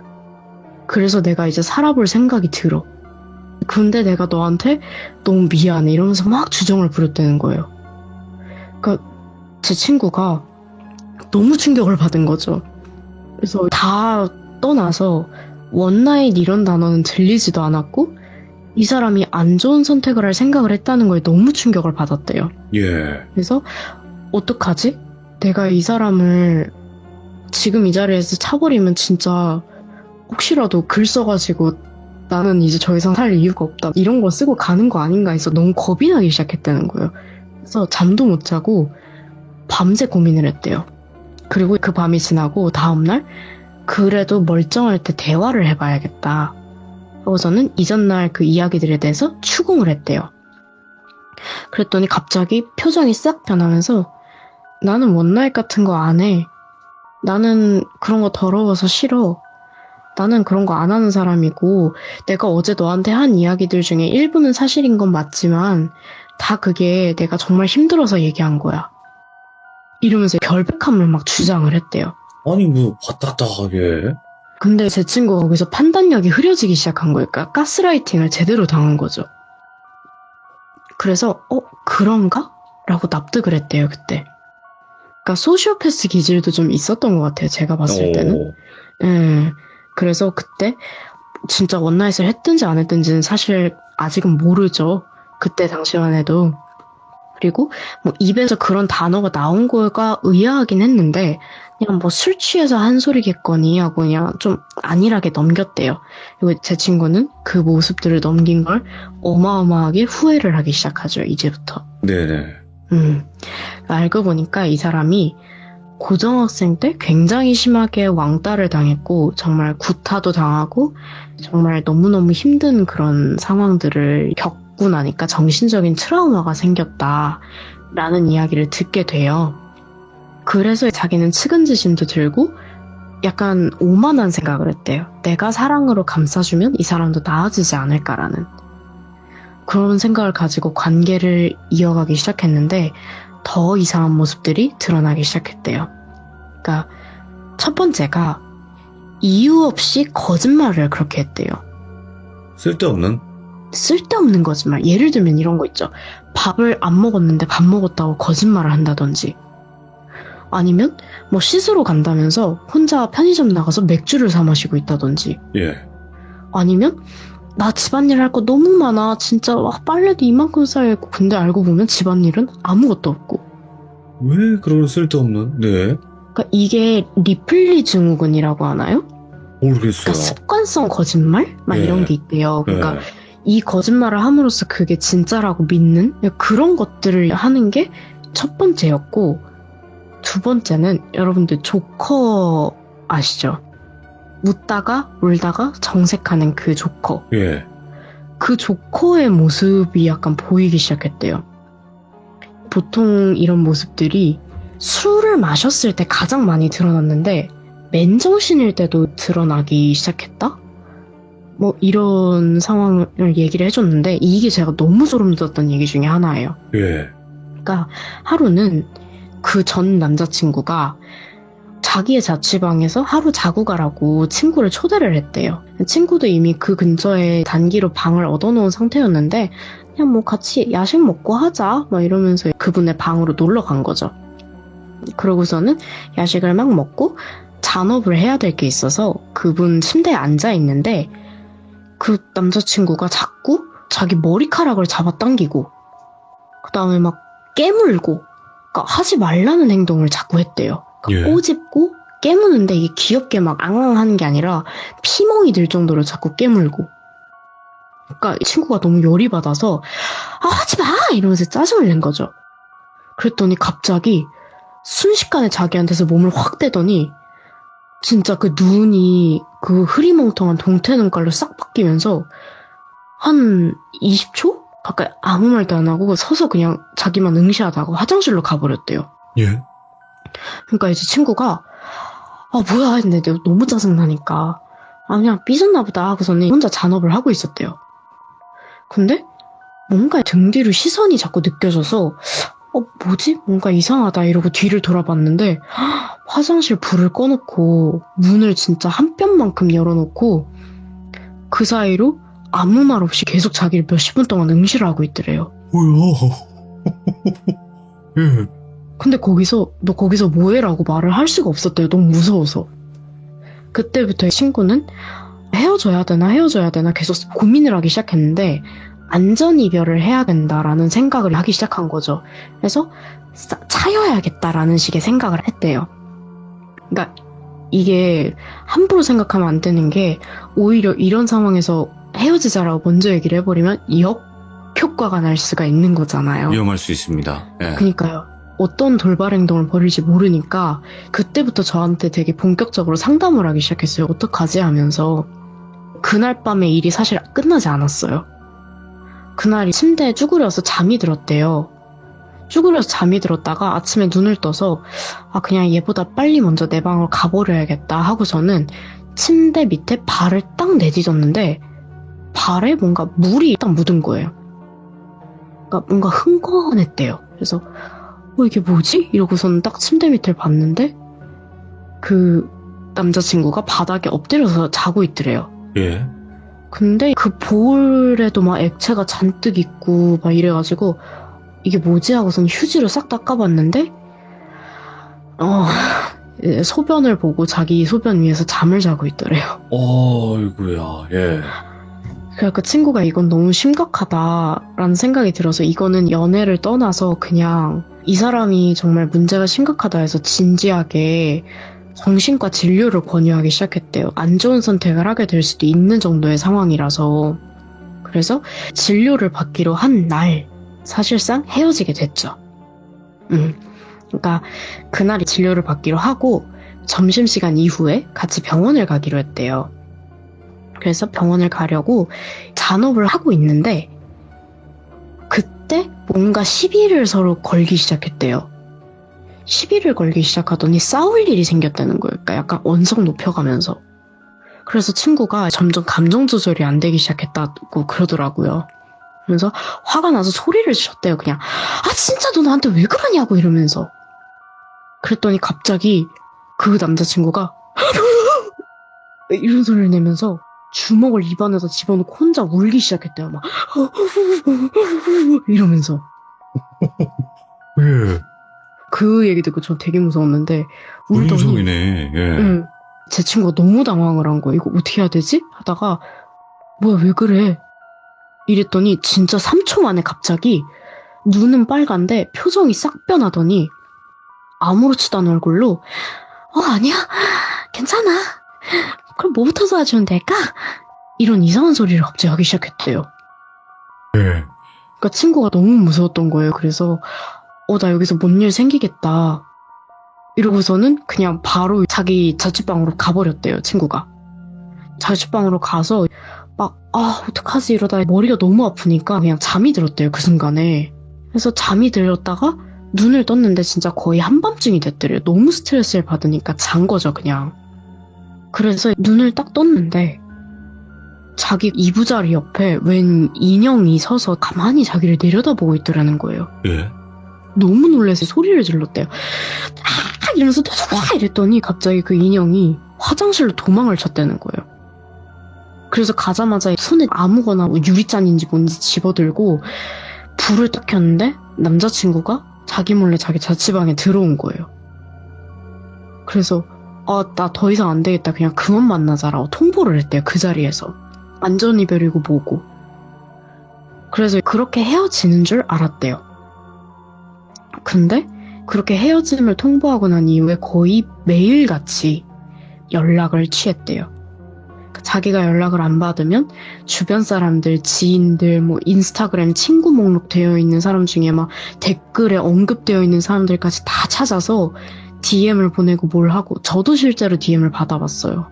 그래서 내가 이제 살아볼 생각이 들어. 근데 내가 너한테 너무 미안해 이러면서 막 주정을 부렸다는 거예요. 그러니까 제 친구가 너무 충격을 받은 거죠. 그래서 다 떠나서 원나잇 이런 단어는 들리지도 않았고 이 사람이 안 좋은 선택을 할 생각을 했다는 거에 너무 충격을 받았대요. 예. 그래서 어떡하지? 내가 이 사람을 지금 이 자리에서 차버리면 진짜 혹시라도 글 써가지고 나는 이제 더 이상 살 이유가 없다 이런 거 쓰고 가는 거 아닌가 해서 너무 겁이 나기 시작했다는 거예요. 그래서 잠도 못 자고 밤새 고민을 했대요. 그리고 그 밤이 지나고 다음날 그래도 멀쩡할 때 대화를 해봐야겠다 하고서는 이전날 그 이야기들에 대해서 추궁을 했대요. 그랬더니 갑자기 표정이 싹 변하면서 나는 원나잇 같은 거 안 해. 나는 그런 거 더러워서 싫어. 나는 그런 거 안 하는 사람이고 내가 어제 너한테 한 이야기들 중에 일부는 사실인 건 맞지만 다 그게 내가 정말 힘들어서 얘기한 거야. 이러면서 결백함을 막 주장을 했대요. 아니, 뭐, 받다하게. 근데 제 친구가 거기서 판단력이 흐려지기 시작한 거예요. 그러니까 가스라이팅을 제대로 당한 거죠. 그래서 그런가? 라고 납득을 했대요, 그때. 그러니까 소시오패스 기질도 좀 있었던 것 같아요, 제가 봤을 때는. 예. 그래서 그때 진짜 원나잇을 했든지 안 했든지는 사실 아직은 모르죠. 그때 당시만 해도. 그리고 뭐 입에서 그런 단어가 나온 거가 의아하긴 했는데 그냥 뭐 술 취해서 한 소리겠거니 하고 그냥 좀 안일하게 넘겼대요. 그리고 제 친구는 그 모습들을 넘긴 걸 어마어마하게 후회를 하기 시작하죠. 이제부터. 네네. 알고 보니까 이 사람이 고등학생 때 굉장히 심하게 왕따를 당했고 정말 구타도 당하고 정말 너무너무 힘든 그런 상황들을 겪고 나니까 정신적인 트라우마가 생겼다라는 이야기를 듣게 돼요. 그래서 자기는 측은지심도 들고 약간 오만한 생각을 했대요. 내가 사랑으로 감싸주면 이 사람도 나아지지 않을까라는 그런 생각을 가지고 관계를 이어가기 시작했는데 더 이상한 모습들이 드러나기 시작했대요. 그러니까 첫 번째가 이유 없이 거짓말을 그렇게 했대요. 쓸데없는 거짓말. 예를 들면 이런 거 있죠. 밥을 안 먹었는데 밥 먹었다고 거짓말을 한다든지 아니면 뭐 씻으러 간다면서 혼자 편의점 나가서 맥주를 사 마시고 있다든지 예. 아니면 나 집안일 할 거 너무 많아 진짜 빨래도 이만큼 쌓여있고 근데 알고 보면 집안일은 아무것도 없고 왜 그런 쓸데없는? 네. 그러니까 이게 리플리 증후군이라고 하나요? 모르겠어요. 그러니까 습관성 거짓말? 막 네. 이런 게 있대요. 그러니까 네. 이 거짓말을 함으로써 그게 진짜라고 믿는 그런 것들을 하는 게 첫 번째였고 두 번째는 여러분들 조커 아시죠? 웃다가 울다가 정색하는 그 조커. 예. 그 조커의 모습이 약간 보이기 시작했대요. 보통 이런 모습들이 술을 마셨을 때 가장 많이 드러났는데 맨정신일 때도 드러나기 시작했다? 뭐 이런 상황을 얘기를 해줬는데 이게 제가 너무 소름 돋았던 얘기 중에 하나예요. 예. 그러니까 하루는 그 전 남자친구가 자기의 자취방에서 하루 자고 가라고 친구를 초대를 했대요. 친구도 이미 그 근처에 단기로 방을 얻어놓은 상태였는데 그냥 뭐 같이 야식 먹고 하자 막 이러면서 그분의 방으로 놀러 간 거죠. 그러고서는 야식을 막 먹고 잔업을 해야 될 게 있어서 그분 침대에 앉아 있는데 그 남자친구가 자꾸 자기 머리카락을 잡아당기고 그 다음에 막 깨물고 그러니까 하지 말라는 행동을 자꾸 했대요. 그러니까 예. 꼬집고 깨무는데 이게 귀엽게 막 앙앙하는 게 아니라 피멍이 들 정도로 자꾸 깨물고 그러니까 친구가 너무 열이 받아서 하지 마! 이러면서 짜증을 낸 거죠. 그랬더니 갑자기 순식간에 자기한테서 몸을 확 떼더니 진짜 그 눈이 그 흐리멍텅한 동태 눈깔로 싹 바뀌면서 한 20초? 가까이 아무 말도 안 하고 서서 그냥 자기만 응시하다가 화장실로 가버렸대요. 예. 그러니까 이제 친구가 뭐야 했는데 내가 너무 짜증나니까 그냥 삐졌나 보다 하고서는 혼자 잔업을 하고 있었대요. 근데 뭔가 등 뒤로 시선이 자꾸 느껴져서 뭐지? 뭔가 이상하다 이러고 뒤를 돌아봤는데 화장실 불을 꺼놓고 문을 진짜 한 뼘만큼 열어놓고 그 사이로 아무 말 없이 계속 자기를 몇십 분 동안 응시를 하고 있더래요. 뭐야? 예. 근데 너 거기서 뭐해? 라고 말을 할 수가 없었대요. 너무 무서워서. 그때부터 친구는 헤어져야 되나 계속 고민을 하기 시작했는데 안전 이별을 해야 된다라는 생각을 하기 시작한 거죠. 그래서 차여야겠다라는 식의 생각을 했대요. 그러니까 이게 함부로 생각하면 안 되는 게 오히려 이런 상황에서 헤어지자라고 먼저 얘기를 해버리면 역효과가 날 수가 있는 거잖아요. 위험할 수 있습니다. 예. 그러니까요. 어떤 돌발 행동을 벌일지 모르니까 그때부터 저한테 되게 본격적으로 상담을 하기 시작했어요. 어떡하지 하면서 그날 밤에 일이 사실 끝나지 않았어요. 그날이 침대에 쭈그려서 잠이 들었대요. 쭈그려서 잠이 들었다가 아침에 눈을 떠서 그냥 얘보다 빨리 먼저 내 방으로 가버려야겠다 하고서는 침대 밑에 발을 딱 내딛었는데 발에 뭔가 물이 딱 묻은 거예요. 그러니까 뭔가 흥건했대요. 그래서 이게 뭐지? 이러고서는 딱 침대 밑을 봤는데 그 남자친구가 바닥에 엎드려서 자고 있더래요. 예. 근데 그 볼에도 막 액체가 잔뜩 있고 막 이래가지고 이게 뭐지? 하고선 휴지로 싹 닦아봤는데 소변을 보고 자기 소변 위에서 잠을 자고 있더래요. 어이구야. 예. 그래서 그 친구가 이건 너무 심각하다라는 생각이 들어서 이거는 연애를 떠나서 그냥 이 사람이 정말 문제가 심각하다 해서 진지하게 정신과 진료를 권유하기 시작했대요. 안 좋은 선택을 하게 될 수도 있는 정도의 상황이라서. 그래서 진료를 받기로 한 날 사실상 헤어지게 됐죠. 그러니까 그날이 진료를 받기로 하고 점심시간 이후에 같이 병원을 가기로 했대요. 그래서 병원을 가려고 잔업을 하고 있는데 그때 뭔가 시비를 서로 걸기 시작했대요. 시비를 걸기 시작하더니 싸울 일이 생겼다는 거예요. 그러니까 약간 언성 높여가면서. 그래서 친구가 점점 감정 조절이 안 되기 시작했다고 그러더라고요. 그래서 화가 나서 소리를 지셨대요. 그냥 진짜 너 나한테 왜 그러냐고 이러면서. 그랬더니 갑자기 그 남자친구가 이런 소리를 내면서 주먹을 입안에서 집어넣고 혼자 울기 시작했대요. 막 이러면서. 예. 그 얘기 듣고 저 되게 무서웠는데 울더니 무인성이네. 예. 응, 제 친구가 너무 당황을 한 거예요. 이거 어떻게 해야 되지? 하다가 뭐야 왜 그래? 이랬더니 진짜 3초 만에 갑자기 눈은 빨간데 표정이 싹 변하더니 아무렇지도 않은 얼굴로 아니야 괜찮아 그럼 뭐부터 도와주면 될까? 이런 이상한 소리를 갑자기 하기 시작했대요. 예. 그러니까 친구가 너무 무서웠던 거예요. 그래서 나 여기서 뭔 일 생기겠다 이러고서는 그냥 바로 자기 자취방으로 가버렸대요. 친구가 자취방으로 가서 막 어떡하지 이러다 머리가 너무 아프니까 그냥 잠이 들었대요. 그 순간에. 그래서 잠이 들었다가 눈을 떴는데 진짜 거의 한밤중이 됐더래요. 너무 스트레스를 받으니까 잔 거죠 그냥. 그래서 눈을 딱 떴는데 자기 이부자리 옆에 웬 인형이 서서 가만히 자기를 내려다보고 있더라는 거예요. 예. 너무 놀라서 소리를 질렀대요. 이러면서 이랬더니 갑자기 그 인형이 화장실로 도망을 쳤다는 거예요. 그래서 가자마자 손에 아무거나 유리잔인지 뭔지 집어들고 불을 딱 켰는데 남자친구가 자기 몰래 자기 자취방에 들어온 거예요. 그래서 나 더 이상 안 되겠다 그냥 그만 만나자라고 통보를 했대요. 그 자리에서. 안전이별이고 뭐고. 그래서 그렇게 헤어지는 줄 알았대요. 근데 그렇게 헤어짐을 통보하고 난 이후에 거의 매일같이 연락을 취했대요. 자기가 연락을 안 받으면 주변 사람들, 지인들, 뭐 인스타그램 친구 목록 되어 있는 사람 중에 막 댓글에 언급되어 있는 사람들까지 다 찾아서 DM을 보내고 뭘 하고 저도 실제로 DM을 받아봤어요.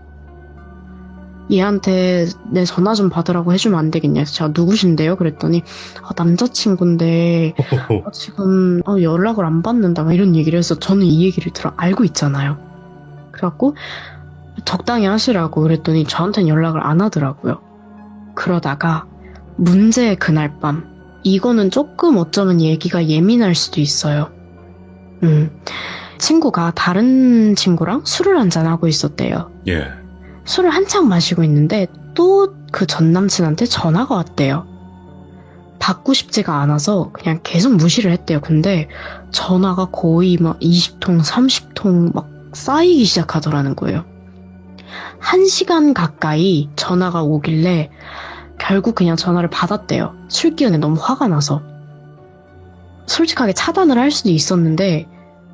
얘한테 내 전화 좀 받으라고 해주면 안 되겠냐 해서 제가 누구신데요? 그랬더니 남자친구인데 지금 연락을 안 받는다 막 이런 얘기를 해서 저는 이 얘기를 알고 있잖아요. 그래갖고 적당히 하시라고 그랬더니 저한테는 연락을 안 하더라고요. 그러다가 문제의 그날 밤 이거는 조금 어쩌면 얘기가 예민할 수도 있어요. 친구가 다른 친구랑 술을 한잔하고 있었대요. 예. 술을 한창 마시고 있는데 또 그 전남친한테 전화가 왔대요. 받고 싶지가 않아서 그냥 계속 무시를 했대요. 근데 전화가 거의 막 20통, 30통 막 쌓이기 시작하더라는 거예요. 1시간 가까이 전화가 오길래 결국 그냥 전화를 받았대요. 술 기운에 너무 화가 나서. 솔직하게 차단을 할 수도 있었는데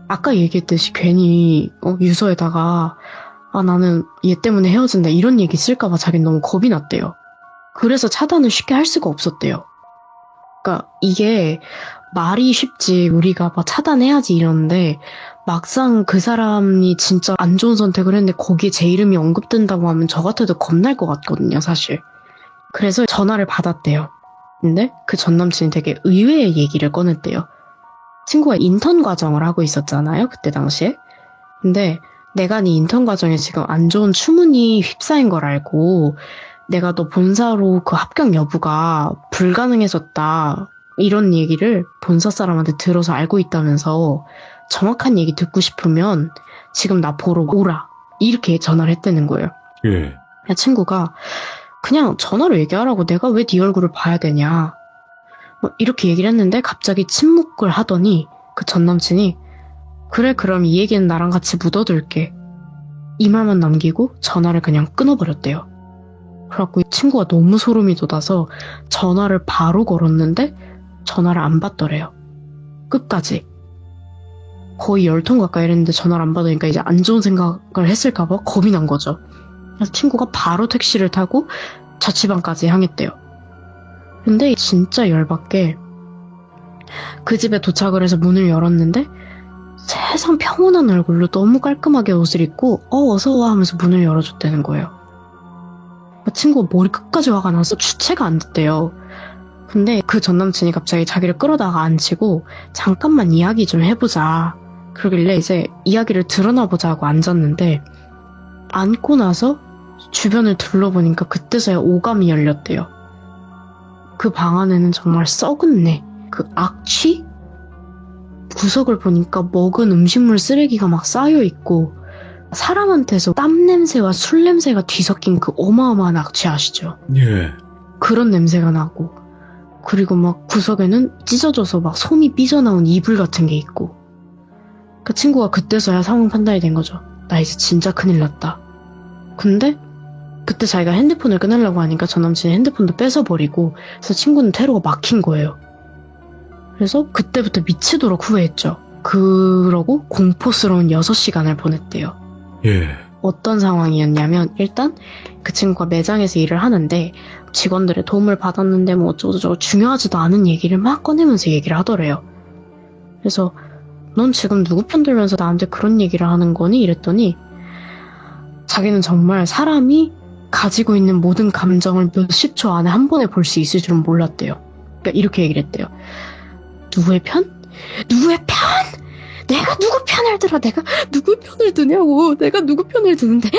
아까 얘기했듯이 괜히 유서에다가 나는 얘 때문에 헤어진다 이런 얘기 쓸까봐 자기는 너무 겁이 났대요. 그래서 차단을 쉽게 할 수가 없었대요. 그러니까 이게 말이 쉽지 우리가 막 차단해야지 이러는데 막상 그 사람이 진짜 안 좋은 선택을 했는데 거기에 제 이름이 언급된다고 하면 저 같아도 겁날 것 같거든요 사실. 그래서 전화를 받았대요. 근데 그 전남친이 되게 의외의 얘기를 꺼냈대요. 친구가 인턴 과정을 하고 있었잖아요 그때 당시에. 근데 내가 네 인턴 과정에 지금 안 좋은 추문이 휩싸인 걸 알고 내가 너 본사로 그 합격 여부가 불가능해졌다 이런 얘기를 본사 사람한테 들어서 알고 있다면서 정확한 얘기 듣고 싶으면 지금 나 보러 오라 이렇게 전화를 했다는 거예요. 예. 친구가 그냥 전화로 얘기하라고 내가 왜 네 얼굴을 봐야 되냐 뭐 이렇게 얘기를 했는데 갑자기 침묵을 하더니 그 전남친이 그래 그럼 이 얘기는 나랑 같이 묻어둘게 이 말만 남기고 전화를 그냥 끊어버렸대요. 그래갖고 이 친구가 너무 소름이 돋아서 전화를 바로 걸었는데 전화를 안 받더래요. 끝까지. 거의 10통 가까이 했는데 전화를 안 받으니까 이제 안 좋은 생각을 했을까봐 겁이 난 거죠. 그래서 친구가 바로 택시를 타고 자취방까지 향했대요. 근데 진짜 열받게 그 집에 도착을 해서 문을 열었는데 세상 평온한 얼굴로 너무 깔끔하게 옷을 입고 어서와 하면서 문을 열어줬다는 거예요. 친구가 머리 끝까지 화가 나서 주체가 안 됐대요. 근데 그 전남친이 갑자기 자기를 끌어다가 앉히고 잠깐만 이야기 좀 해보자. 그러길래 이제 이야기를 드러나보자 하고 앉았는데 앉고 나서 주변을 둘러보니까 그때서야 오감이 열렸대요. 그 방 안에는 정말 썩은 내, 그 악취? 구석을 보니까 먹은 음식물 쓰레기가 막 쌓여있고 사람한테서 땀 냄새와 술 냄새가 뒤섞인 그 어마어마한 악취 아시죠? 예. 그런 냄새가 나고 그리고 막 구석에는 찢어져서 막 솜이 삐져나온 이불 같은 게 있고 그 친구가 그때서야 상황 판단이 된 거죠. 나 이제 진짜 큰일 났다. 근데 그때 자기가 핸드폰을 끊으려고 하니까 전 남친이 핸드폰도 뺏어버리고 그래서 친구는 퇴로가 막힌 거예요. 그래서 그때부터 미치도록 후회했죠. 그러고 공포스러운 6시간을 보냈대요. 예. 어떤 상황이었냐면 일단 그 친구가 매장에서 일을 하는데 직원들의 도움을 받았는데 뭐 어쩌고저쩌고 중요하지도 않은 얘기를 막 꺼내면서 얘기를 하더래요. 그래서 넌 지금 누구 편 들면서 나한테 그런 얘기를 하는 거니? 이랬더니 자기는 정말 사람이 가지고 있는 모든 감정을 몇십 초 안에 한 번에 볼 수 있을 줄은 몰랐대요. 그러니까 이렇게 얘기를 했대요. 누구의 편? 누구의 편? 내가 누구 편을 들어? 내가 누구 편을 드냐고. 내가 누구 편을 드는데.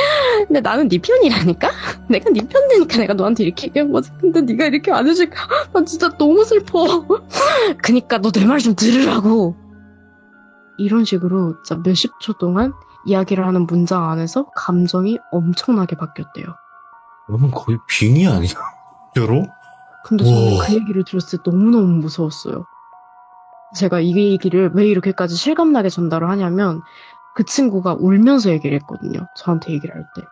근데 나는 네 편이라니까? 내가 네 편 되니까 내가 너한테 이렇게 얘기한 거지. 근데 네가 이렇게 안 해줄까? 난 진짜 너무 슬퍼. 그니까 너 내 말 좀 들으라고. 이런 식으로 진짜 몇십 초 동안 이야기를 하는 문장 안에서 감정이 엄청나게 바뀌었대요. 그러면 거의 빙의 아니야? 진짜로? 근데 저는 우와. 그 얘기를 들었을 때 너무너무 무서웠어요. 제가 이 얘기를 왜 이렇게까지 실감나게 전달을 하냐면 그 친구가 울면서 얘기를 했거든요. 저한테 얘기를 할 때.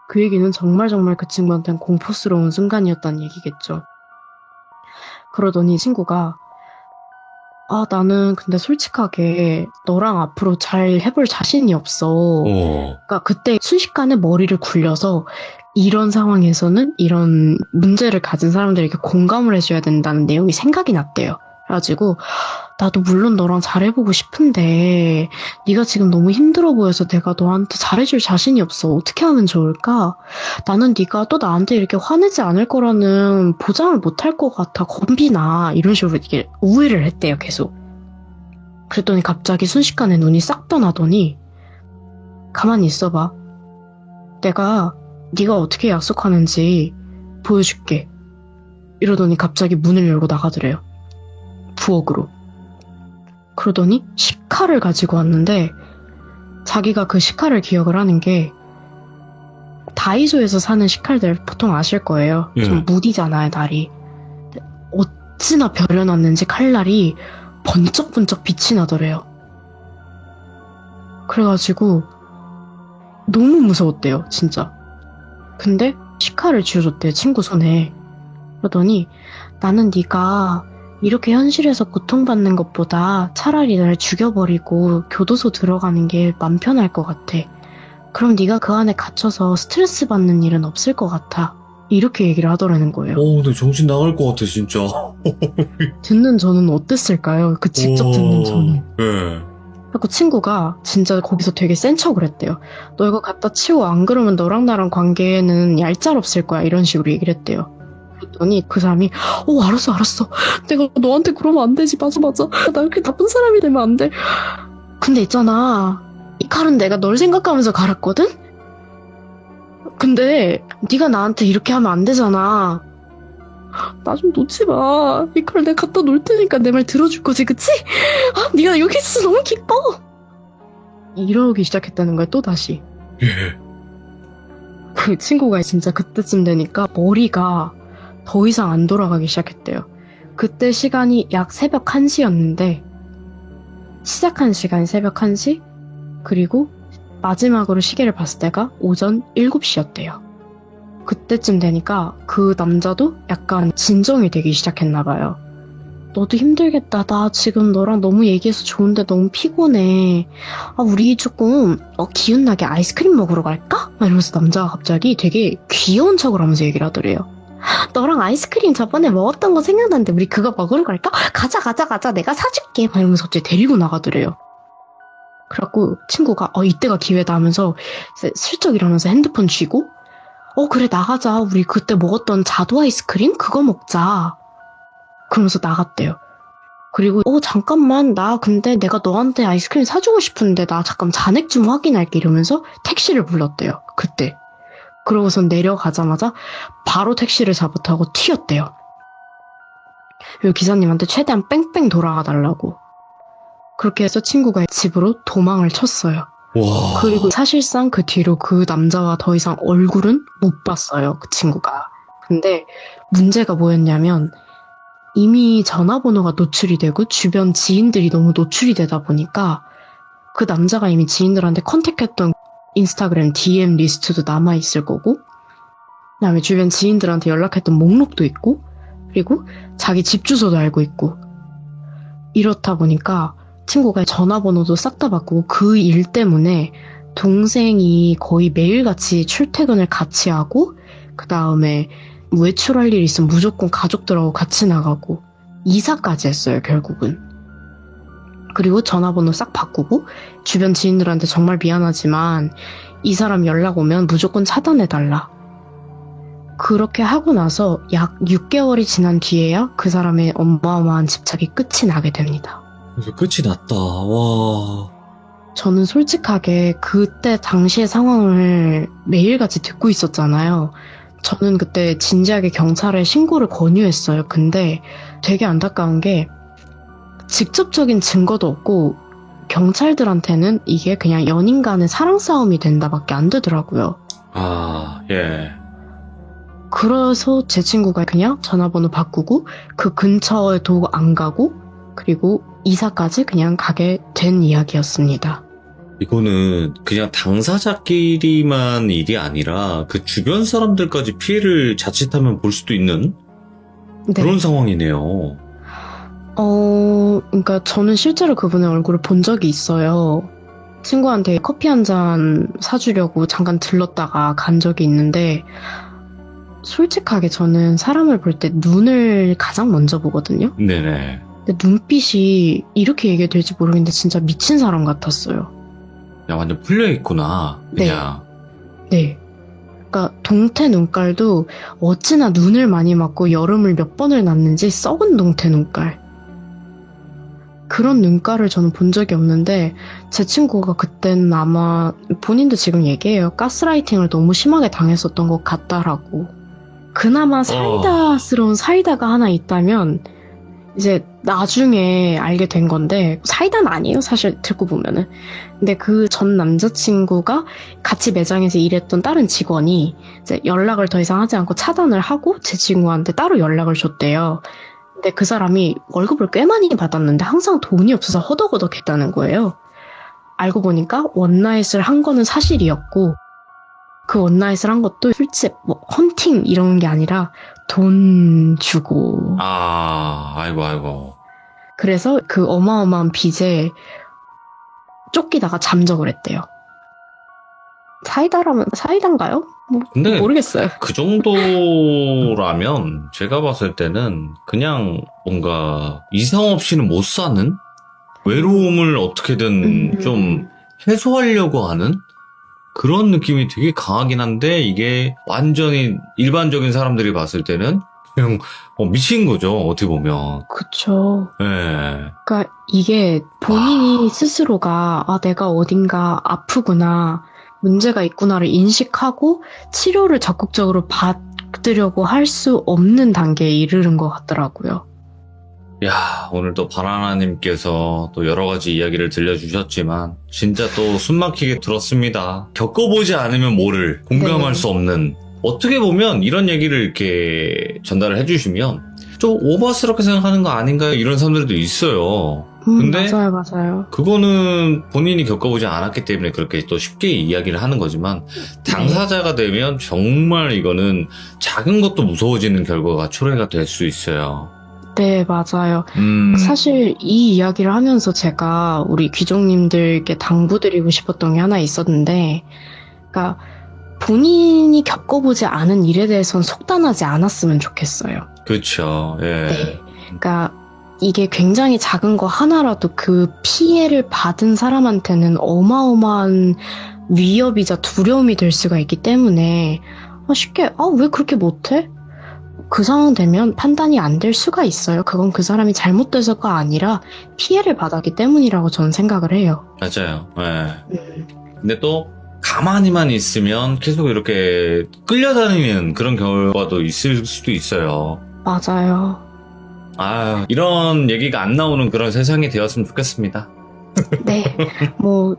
그 얘기는 정말 그 친구한테는 공포스러운 순간이었다는 얘기겠죠. 그러더니 친구가 나는 근데 솔직하게 너랑 앞으로 잘 해볼 자신이 없어. 그러니까 그때 순식간에 머리를 굴려서 이런 상황에서는 이런 문제를 가진 사람들에게 공감을 해줘야 된다는 내용이 생각이 났대요. 그래가지고 나도 물론 너랑 잘해보고 싶은데 네가 지금 너무 힘들어 보여서 내가 너한테 잘해줄 자신이 없어. 어떻게 하면 좋을까? 나는 네가 또 나한테 이렇게 화내지 않을 거라는 보장을 못할 것 같아. 겁이 나. 이런 식으로 이렇게 우회를 했대요. 계속. 그랬더니 갑자기 순식간에 눈이 싹 떠나더니 가만히 있어봐. 내가 네가 어떻게 약속하는지 보여줄게. 이러더니 갑자기 문을 열고 나가더래요. 부엌으로. 그러더니 식칼을 가지고 왔는데 자기가 그 식칼을 기억을 하는 게 다이소에서 사는 식칼들 보통 아실 거예요. 좀 무디잖아요, 날이. 어찌나 벼려놨는지 칼날이 번쩍번쩍 빛이 나더래요. 그래가지고 너무 무서웠대요, 진짜. 근데 식칼을 쥐어줬대요, 친구 손에. 그러더니 나는 네가 이렇게 현실에서 고통받는 것보다 차라리 날 죽여버리고 교도소 들어가는 게 맘 편할 것 같아. 그럼 네가 그 안에 갇혀서 스트레스 받는 일은 없을 것 같아. 이렇게 얘기를 하더라는 거예요. 근데 정신 나갈 것 같아, 진짜. 듣는 저는 어땠을까요? 그 직접 듣는 저는. 예. 그래서 친구가 진짜 거기서 되게 센 척을 했대요. 너 이거 갖다 치워. 안 그러면 너랑 나랑 관계는 얄짤없을 거야. 이런 식으로 얘기를 했대요. 그랬더니 그 사람이 알았어. 내가 너한테 그러면 안 되지. 맞아. 나 그렇게 나쁜 사람이 되면 안 돼. 근데 있잖아. 이 칼은 내가 널 생각하면서 갈았거든? 근데 네가 나한테 이렇게 하면 안 되잖아. 나 좀 놓지 마. 이 칼 내가 갖다 놓을 테니까 내 말 들어줄 거지, 그치? 네가 여기 있어서 너무 기뻐. 이러기 시작했다는 거야, 또다시. 예. 그 친구가 진짜 그때쯤 되니까 머리가 더 이상 안 돌아가기 시작했대요. 그때 시간이 약 새벽 1시였는데 시작한 시간이 새벽 1시 그리고 마지막으로 시계를 봤을 때가 오전 7시였대요. 그때쯤 되니까 그 남자도 약간 진정이 되기 시작했나 봐요. 너도 힘들겠다. 나 지금 너랑 너무 얘기해서 좋은데 너무 피곤해. 우리 조금 기운나게 아이스크림 먹으러 갈까? 막 이러면서 남자가 갑자기 되게 귀여운 척을 하면서 얘기를 하더래요. 너랑 아이스크림 저번에 먹었던 거 생각나는데 우리 그거 먹으러 갈까? 가자. 내가 사줄게. 막 이러면서 갑자기 데리고 나가더래요. 그래갖고 친구가 이때가 기회다 하면서 슬쩍 이러면서 핸드폰 쥐고 그래 나가자. 우리 그때 먹었던 자두 아이스크림? 그거 먹자. 그러면서 나갔대요. 그리고 잠깐만 나 근데 내가 너한테 아이스크림 사주고 싶은데 나 잠깐 잔액 좀 확인할게 이러면서 택시를 불렀대요. 그때. 그러고선 내려가자마자 바로 택시를 잡아타고 튀었대요. 그리고 기사님한테 최대한 뺑뺑 돌아가 달라고. 그렇게 해서 친구가 집으로 도망을 쳤어요. 와. 그리고 사실상 그 뒤로 그 남자와 더 이상 얼굴은 못 봤어요. 그 친구가. 근데 문제가 뭐였냐면 이미 전화번호가 노출이 되고 주변 지인들이 너무 노출이 되다 보니까 그 남자가 이미 지인들한테 컨택했던 인스타그램 DM 리스트도 남아있을 거고, 그다음에 주변 지인들한테 연락했던 목록도 있고, 그리고 자기 집 주소도 알고 있고, 이렇다 보니까 친구가 전화번호도 싹 다 바꾸고 그 일 때문에 동생이 거의 매일같이 출퇴근을 같이 하고, 그 다음에 외출할 일 있으면 무조건 가족들하고 같이 나가고, 이사까지 했어요, 결국은. 그리고 전화번호 싹 바꾸고, 주변 지인들한테 정말 미안하지만 이 사람 연락 오면 무조건 차단해달라. 그렇게 하고 나서 약 6개월이 지난 뒤에야 그 사람의 어마어마한 집착이 끝이 나게 됩니다. 그래서 끝이 났다. 와. 저는 솔직하게 그때 당시의 상황을 매일같이 듣고 있었잖아요. 저는 그때 진지하게 경찰에 신고를 권유했어요. 근데 되게 안타까운 게 직접적인 증거도 없고 경찰들한테는 이게 그냥 연인 간의 사랑 싸움이 된다밖에 안 되더라고요. 아, 예. 그래서 제 친구가 그냥 전화번호 바꾸고 그 근처에도 안 가고 그리고 이사까지 그냥 가게 된 이야기였습니다. 이거는 그냥 당사자끼리만 일이 아니라 그 주변 사람들까지 피해를 자칫하면 볼 수도 있는 네. 그런 상황이네요. 그러니까 저는 실제로 그분의 얼굴을 본 적이 있어요. 친구한테 커피 한 잔 사주려고 잠깐 들렀다가 간 적이 있는데 솔직하게 저는 사람을 볼 때 눈을 가장 먼저 보거든요. 네네. 근데 눈빛이 이렇게 얘기해도 될지 모르겠는데 진짜 미친 사람 같았어요. 그냥 완전 풀려있구나. 그냥. 네. 그러니까 동태 눈깔도 어찌나 눈을 많이 맞고 여름을 몇 번을 났는지 썩은 동태 눈깔. 그런 눈깔을 저는 본 적이 없는데 제 친구가 그때는 아마 본인도 지금 얘기해요. 가스라이팅을 너무 심하게 당했었던 것 같다라고. 그나마 사이다스러운 사이다가 하나 있다면 이제 나중에 알게 된 건데 사이다는 아니에요. 사실 듣고 보면은. 근데 그 전 남자친구가 같이 매장에서 일했던 다른 직원이 이제 연락을 더 이상 하지 않고 차단을 하고 제 친구한테 따로 연락을 줬대요. 근데 그 사람이 월급을 꽤 많이 받았는데 항상 돈이 없어서 허덕허덕 했다는 거예요. 알고 보니까 원나잇을 한 거는 사실이었고 그 원나잇을 한 것도 술집, 뭐 헌팅 이런 게 아니라 돈 주고. 아, 아이고. 그래서 그 어마어마한 빚에 쫓기다가 잠적을 했대요. 사이다라면 사이다인가요? 뭐 근데 모르겠어요. 그 정도라면 제가 봤을 때는 그냥 뭔가 이상 없이는 못 사는 외로움을 어떻게든 좀 해소하려고 하는 그런 느낌이 되게 강하긴 한데 이게 완전히 일반적인 사람들이 봤을 때는 그냥 미친 거죠. 어떻게 보면. 그쵸. 예. 그러니까 이게 본인이 스스로가 아 내가 어딘가 아프구나 문제가 있구나를 인식하고 치료를 적극적으로 받으려고 할 수 없는 단계에 이르는 것 같더라고요. 야, 오늘 또 바나나님께서 또 여러 가지 이야기를 들려주셨지만 진짜 또 숨막히게 들었습니다. 겪어보지 않으면 모를 공감할 네. 수 없는 어떻게 보면 이런 얘기를 이렇게 전달을 해주시면 좀 오버스럽게 생각하는 거 아닌가요? 이런 사람들도 있어요. 근데 맞아요. 그거는 본인이 겪어보지 않았기 때문에 그렇게 또 쉽게 이야기를 하는 거지만 당사자가 되면 정말 이거는 작은 것도 무서워지는 결과가 초래가 될 수 있어요. 네, 맞아요. 사실 이 이야기를 하면서 제가 우리 귀족님들께 당부드리고 싶었던 게 하나 있었는데, 그러니까 본인이 겪어보지 않은 일에 대해서는 속단하지 않았으면 좋겠어요. 그렇죠. 예. 네. 그러니까 이게 굉장히 작은 거 하나라도 그 피해를 받은 사람한테는 어마어마한 위협이자 두려움이 될 수가 있기 때문에 쉽게 왜 그렇게 못해? 그 상황 되면 판단이 안 될 수가 있어요. 그건 그 사람이 잘못돼서가 아니라 피해를 받았기 때문이라고 저는 생각을 해요. 맞아요. 예. 근데 또 가만히만 있으면 계속 이렇게 끌려다니는 그런 결과도 있을 수도 있어요. 맞아요. 이런 얘기가 안 나오는 그런 세상이 되었으면 좋겠습니다. 네.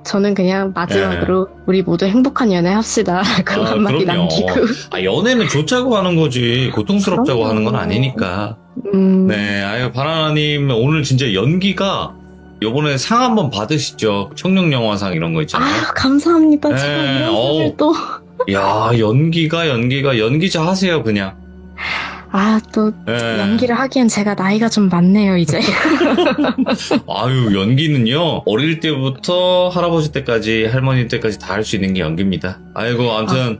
저는 그냥 마지막으로 우리 모두 행복한 연애 합시다. 그런 한마디 그럼요. 남기고. 연애는 좋자고 하는 거지 고통스럽자고 그럼요. 하는 건 아니니까. 음, 네, 바나나님 오늘 진짜 연기가 요번에 상 한번 받으시죠. 청룡영화상 이런 거 있잖아요. 아유, 감사합니다. 네, 제가 이런 어우. 소리를 또. 야, 연기자 하세요, 그냥. 아, 또 예. 연기를 하기엔 제가 나이가 좀 많네요, 이제. 아유, 연기는요, 어릴 때부터 할아버지 때까지, 할머니 때까지 다 할 수 있는 게 연기입니다. 아이고, 아무튼,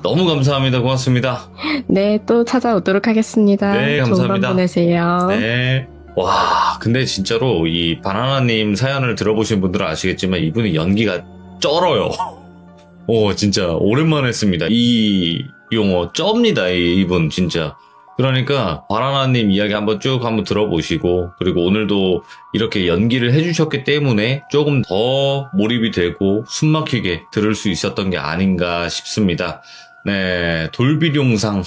너무 감사합니다. 고맙습니다. 네, 또 찾아오도록 하겠습니다. 네, 좋은 감사합니다. 밤 보내세요. 네. 와, 근데 진짜로 이 바나나님 사연을 들어보신 분들은 아시겠지만 이분이 연기가 쩔어요. 진짜 오랜만에 했습니다. 이 용어 쩝니다, 이분 진짜. 그러니까 바나나님 이야기 한번 들어보시고, 그리고 오늘도 이렇게 연기를 해주셨기 때문에 조금 더 몰입이 되고 숨막히게 들을 수 있었던 게 아닌가 싶습니다. 네, 돌비룡상.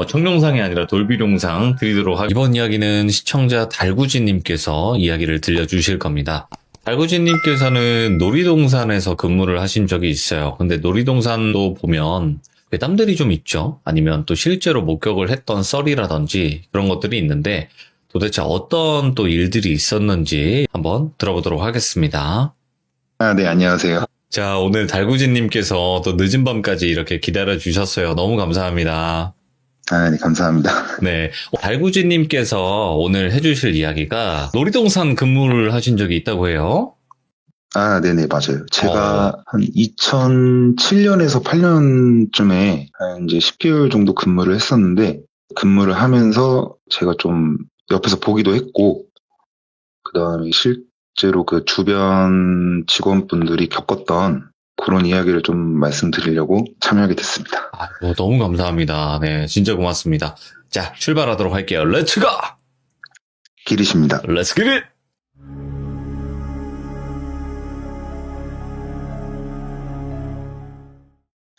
청룡상이 아니라 돌비룡상 드리도록 하겠습니다. 이번 이야기는 시청자 달구지님께서 이야기를 들려주실 겁니다. 달구지님께서는 놀이동산에서 근무를 하신 적이 있어요. 근데 놀이동산도 보면 괴담들이 좀 있죠. 아니면 또 실제로 목격을 했던 썰이라든지 그런 것들이 있는데 도대체 어떤 또 일들이 있었는지 한번 들어보도록 하겠습니다. 네, 안녕하세요. 자, 오늘 달구지님께서 또 늦은 밤까지 이렇게 기다려 주셨어요. 너무 감사합니다. 네, 감사합니다. 네. 달구지님께서 오늘 해주실 이야기가 놀이동산 근무를 하신 적이 있다고 해요. 네네, 맞아요. 제가 한 2007년에서 8년쯤에 한 이제 10개월 정도 근무를 했었는데, 근무를 하면서 제가 좀 옆에서 보기도 했고, 그 다음에 실제로 그 주변 직원분들이 겪었던 그런 이야기를 좀 말씀드리려고 참여하게 됐습니다. 너무 감사합니다. 네, 진짜 고맙습니다. 자, 출발하도록 할게요. 렛츠 고! 길이십니다. 렛츠 기 잇!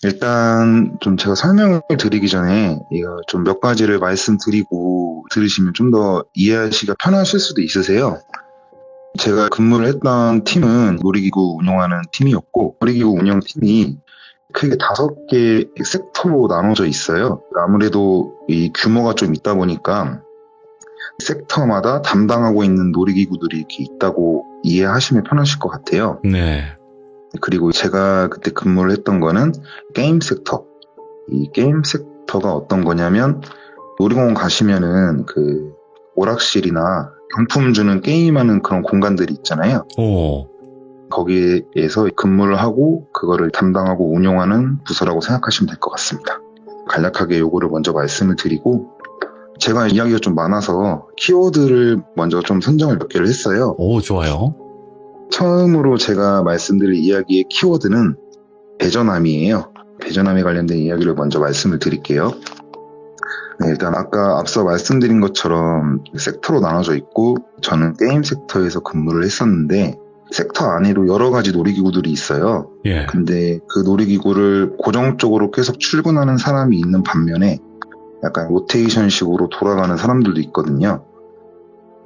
일단 좀 제가 설명을 드리기 전에 이거 좀 몇 가지를 말씀드리고 들으시면 좀 더 이해하시기가 편하실 수도 있으세요. 제가 근무를 했던 팀은 놀이기구 운영하는 팀이었고, 놀이기구 운영팀이 크게 5개 섹터로 나눠져 있어요. 아무래도 이 규모가 좀 있다 보니까 섹터마다 담당하고 있는 놀이기구들이 이렇게 있다고 이해하시면 편하실 것 같아요. 네. 그리고 제가 그때 근무를 했던 거는 게임 섹터. 이 게임 섹터가 어떤 거냐면, 놀이공원 가시면은 그 오락실이나 경품 주는 게임하는 그런 공간들이 있잖아요. 거기에서 근무를 하고 그거를 담당하고 운영하는 부서라고 생각하시면 될 것 같습니다. 간략하게 요거를 먼저 말씀을 드리고, 제가 이야기가 좀 많아서 키워드를 먼저 좀 선정을 몇 개를 했어요. 좋아요. 처음으로 제가 말씀드릴 이야기의 키워드는 배전함이에요. 배전함에 관련된 이야기를 먼저 말씀을 드릴게요. 네, 일단 아까 앞서 말씀드린 것처럼 섹터로 나눠져 있고, 저는 게임 섹터에서 근무를 했었는데, sek터 안에도 여러 가지 놀이기구들이 있어요. 예. 근데 그 놀이기구를 고정적으로 계속 출근하는 사람이 있는 반면에 약간 로테이션식으로 돌아가는 사람들도 있거든요.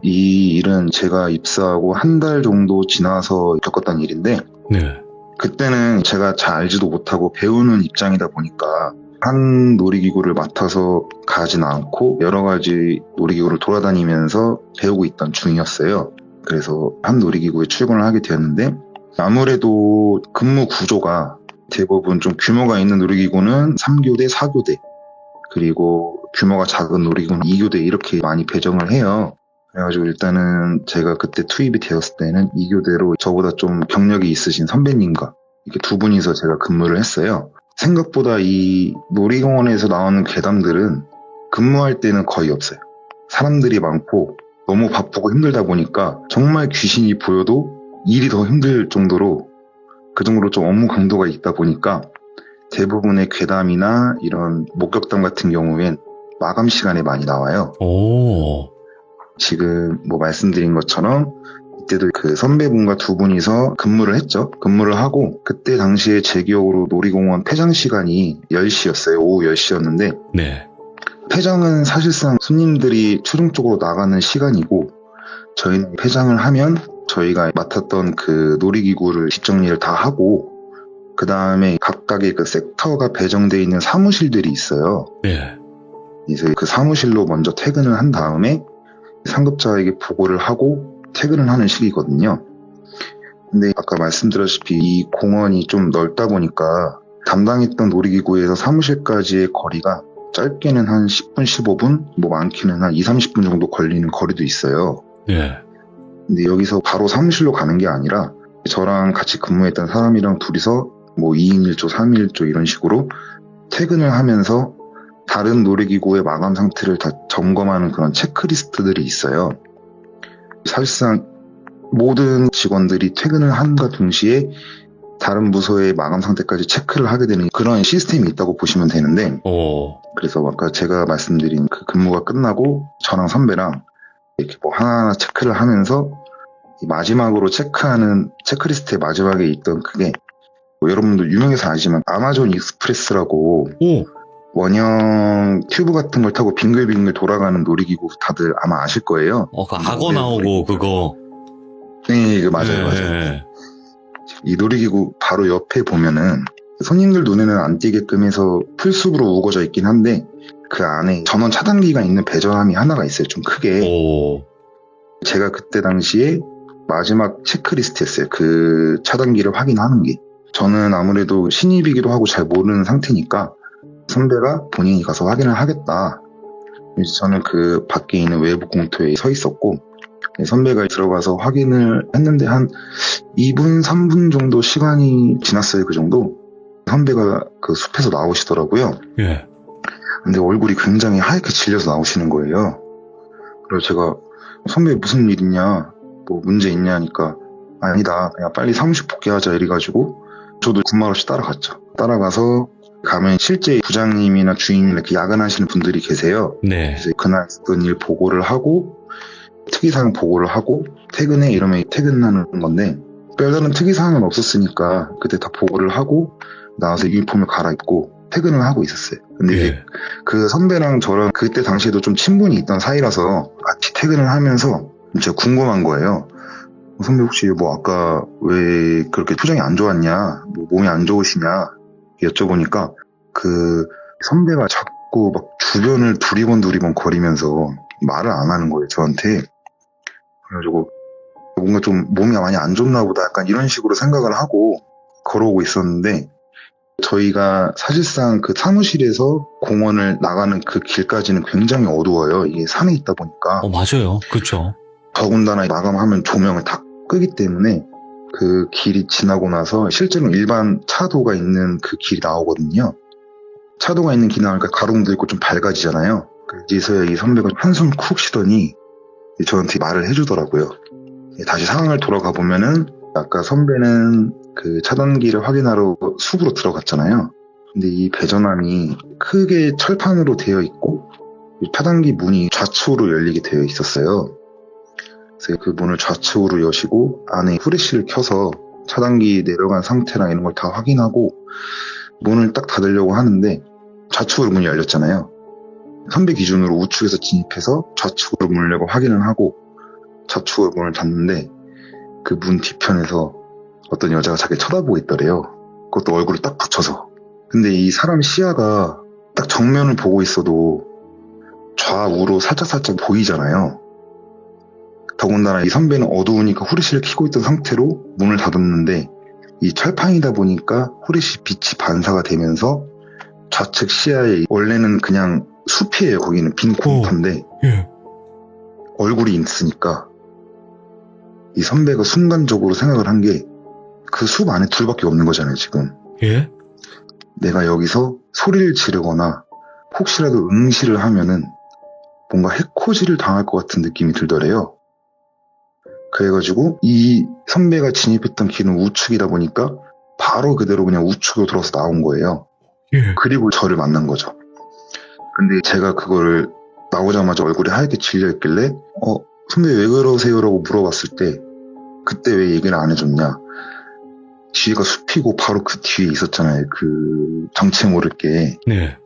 이 일은 제가 입사하고 한 달 정도 지나서 겪었던 일인데, 네. 그때는 제가 잘 알지도 못하고 배우는 입장이다 보니까 한 놀이기구를 맡아서 가진 않고 여러 가지 놀이기구를 돌아다니면서 배우고 있던 중이었어요. 그래서 한 놀이기구에 출근을 하게 되었는데, 아무래도 근무 구조가 대부분 좀 규모가 있는 놀이기구는 3교대, 4교대, 그리고 규모가 작은 놀이기구는 2교대 이렇게 많이 배정을 해요. 그래가지고 일단은 제가 그때 투입이 되었을 때는 2교대로 저보다 좀 경력이 있으신 선배님과 이렇게 두 분이서 제가 근무를 했어요. 생각보다 이 놀이공원에서 나오는 괴담들은 근무할 때는 거의 없어요. 사람들이 많고 너무 바쁘고 힘들다 보니까 정말 귀신이 보여도 일이 더 힘들 정도로, 그 정도로 좀 업무 강도가 있다 보니까 대부분의 괴담이나 이런 목격담 같은 경우엔 마감 시간에 많이 나와요. 지금 뭐 말씀드린 것처럼 이때도 그 선배분과 두 분이서 근무를 했죠. 근무를 하고 그때 당시에 제 기억으로 놀이공원 폐장 시간이 10시였어요. 오후 10시였는데 네. 폐장은 사실상 손님들이 출근 쪽으로 나가는 시간이고, 저희는 폐장을 하면 저희가 맡았던 그 놀이기구를 뒷정리를 다 하고 그 다음에 각각의 그 섹터가 배정되어 있는 사무실들이 있어요. 네. 이제 그 사무실로 먼저 퇴근을 한 다음에 상급자에게 보고를 하고 퇴근을 하는 시기거든요. 근데 아까 말씀드렸다시피 이 공원이 좀 넓다 보니까 담당했던 놀이기구에서 사무실까지의 거리가 짧게는 한 10분, 15분, 뭐 많게는 한 2, 30분 정도 걸리는 거리도 있어요. 예. 근데 여기서 바로 사무실로 가는 게 아니라 저랑 같이 근무했던 사람이랑 둘이서 뭐 2인 1조, 3인 1조 이런 식으로 퇴근을 하면서 다른 놀이기구의 마감 상태를 다 점검하는 그런 체크리스트들이 있어요. 사실상 모든 직원들이 퇴근을 함과 동시에 다른 부서의 마감 상태까지 체크를 하게 되는 그런 시스템이 있다고 보시면 되는데, 그래서 아까 제가 말씀드린 그 근무가 끝나고 저랑 선배랑 이렇게 뭐 하나하나 체크를 하면서 마지막으로 체크하는 체크리스트의 마지막에 있던 그게 뭐 여러분들 유명해서 아시지만 아마존 익스프레스라고 원형 튜브 같은 걸 타고 빙글빙글 돌아가는 놀이기구 다들 아마 아실 거예요. 그 악어 나오고 그거. 네, 맞아요. 이 놀이기구 바로 옆에 보면은 손님들 눈에는 안 띄게끔 해서 풀숲으로 우거져 있긴 한데 그 안에 전원 차단기가 있는 배전함이 하나가 있어요. 좀 크게. 제가 그때 당시에 마지막 체크리스트였어요. 그 차단기를 확인하는 게. 저는 아무래도 신입이기도 하고 잘 모르는 상태니까 선배가 본인이 가서 확인을 하겠다. 그래서 저는 그 밖에 있는 외부 공터에 서 있었고 선배가 들어가서 확인을 했는데 한 2분, 3분 정도 시간이 지났어요. 그 정도. 선배가 그 숲에서 나오시더라고요. 예. 근데 얼굴이 굉장히 하얗게 질려서 나오시는 거예요. 그래서 제가 선배 무슨 일 있냐, 뭐 문제 있냐 하니까 아니다, 그냥 빨리 사무실 복귀하자 이래가지고 저도 군말 없이 따라갔죠. 따라가서 가면 실제 부장님이나 주임이나 이렇게 야근하시는 분들이 계세요. 네. 그래서 그날 있었던 일 보고를 하고 특이사항 보고를 하고 퇴근해 이러면 퇴근하는 건데 별다른 특이사항은 없었으니까 그때 다 보고를 하고 나와서 유니폼을 갈아입고 퇴근을 하고 있었어요. 근데 이제 그 선배랑 저랑 그때 당시에도 좀 친분이 있던 사이라서 같이 퇴근을 하면서 진짜 궁금한 거예요. 선배 혹시 뭐 아까 왜 그렇게 표정이 안 좋았냐, 뭐 몸이 안 좋으시냐 여쭤보니까 그 선배가 자꾸 막 주변을 두리번 거리면서 말을 안 하는 거예요, 저한테. 그래가지고 뭔가 좀 몸이 많이 안 좋나 보다 약간 이런 식으로 생각을 하고 걸어오고 있었는데 저희가 사실상 그 사무실에서 공원을 나가는 그 길까지는 굉장히 어두워요. 이게 산에 있다 보니까. 맞아요. 그렇죠. 더군다나 마감하면 조명을 다 끄기 때문에 그 길이 지나고 나서 실제로 일반 차도가 있는 그 길이 나오거든요. 차도가 있는 길 나오니까 가로등도 있고 좀 밝아지잖아요. 이제서야 이 선배가 한숨 쿡 쉬더니 저한테 말을 해주더라고요. 다시 상황을 돌아가 보면은 아까 선배는 그 차단기를 확인하러 숲으로 들어갔잖아요. 근데 이 배전함이 크게 철판으로 되어 있고 차단기 문이 좌측으로 열리게 되어 있었어요. 그래서 그 문을 좌측으로 여시고 안에 후레쉬를 켜서 차단기 내려간 상태랑 이런 걸 다 확인하고 문을 딱 닫으려고 하는데 좌측으로 문이 열렸잖아요. 선배 기준으로 우측에서 진입해서 좌측으로 문을 열고 확인을 하고 좌측으로 문을 닫는데 그 문 뒤편에서 어떤 여자가 자기 쳐다보고 있더래요. 그것도 얼굴을 딱 붙여서. 근데 이 사람 시야가 딱 정면을 보고 있어도 좌우로 살짝 보이잖아요. 더군다나 이 선배는 어두우니까 후레쉬를 켜고 있던 상태로 문을 닫았는데 이 철판이다 보니까 후레쉬 빛이 반사가 되면서 좌측 시야에 원래는 그냥 숲이에요. 거기는 빈 공터인데 얼굴이 있으니까 이 선배가 순간적으로 생각을 한 게 그 숲 안에 둘밖에 없는 거잖아요, 지금. 예? 내가 여기서 소리를 지르거나 혹시라도 응시를 하면은 뭔가 해코지를 당할 것 같은 느낌이 들더래요. 그래가지고 이 선배가 진입했던 길은 우측이다 보니까 바로 그대로 그냥 우측으로 들어서 나온 거예요. 그리고 저를 만난 거죠. 근데 제가 그거를 나오자마자 얼굴이 하얗게 질려있길래 선배 왜 그러세요? 라고 물어봤을 때 그때 왜 얘기를 안 해줬냐. 뒤가 숲이고 바로 그 뒤에 있었잖아요. 그 정체 모를 게. 네.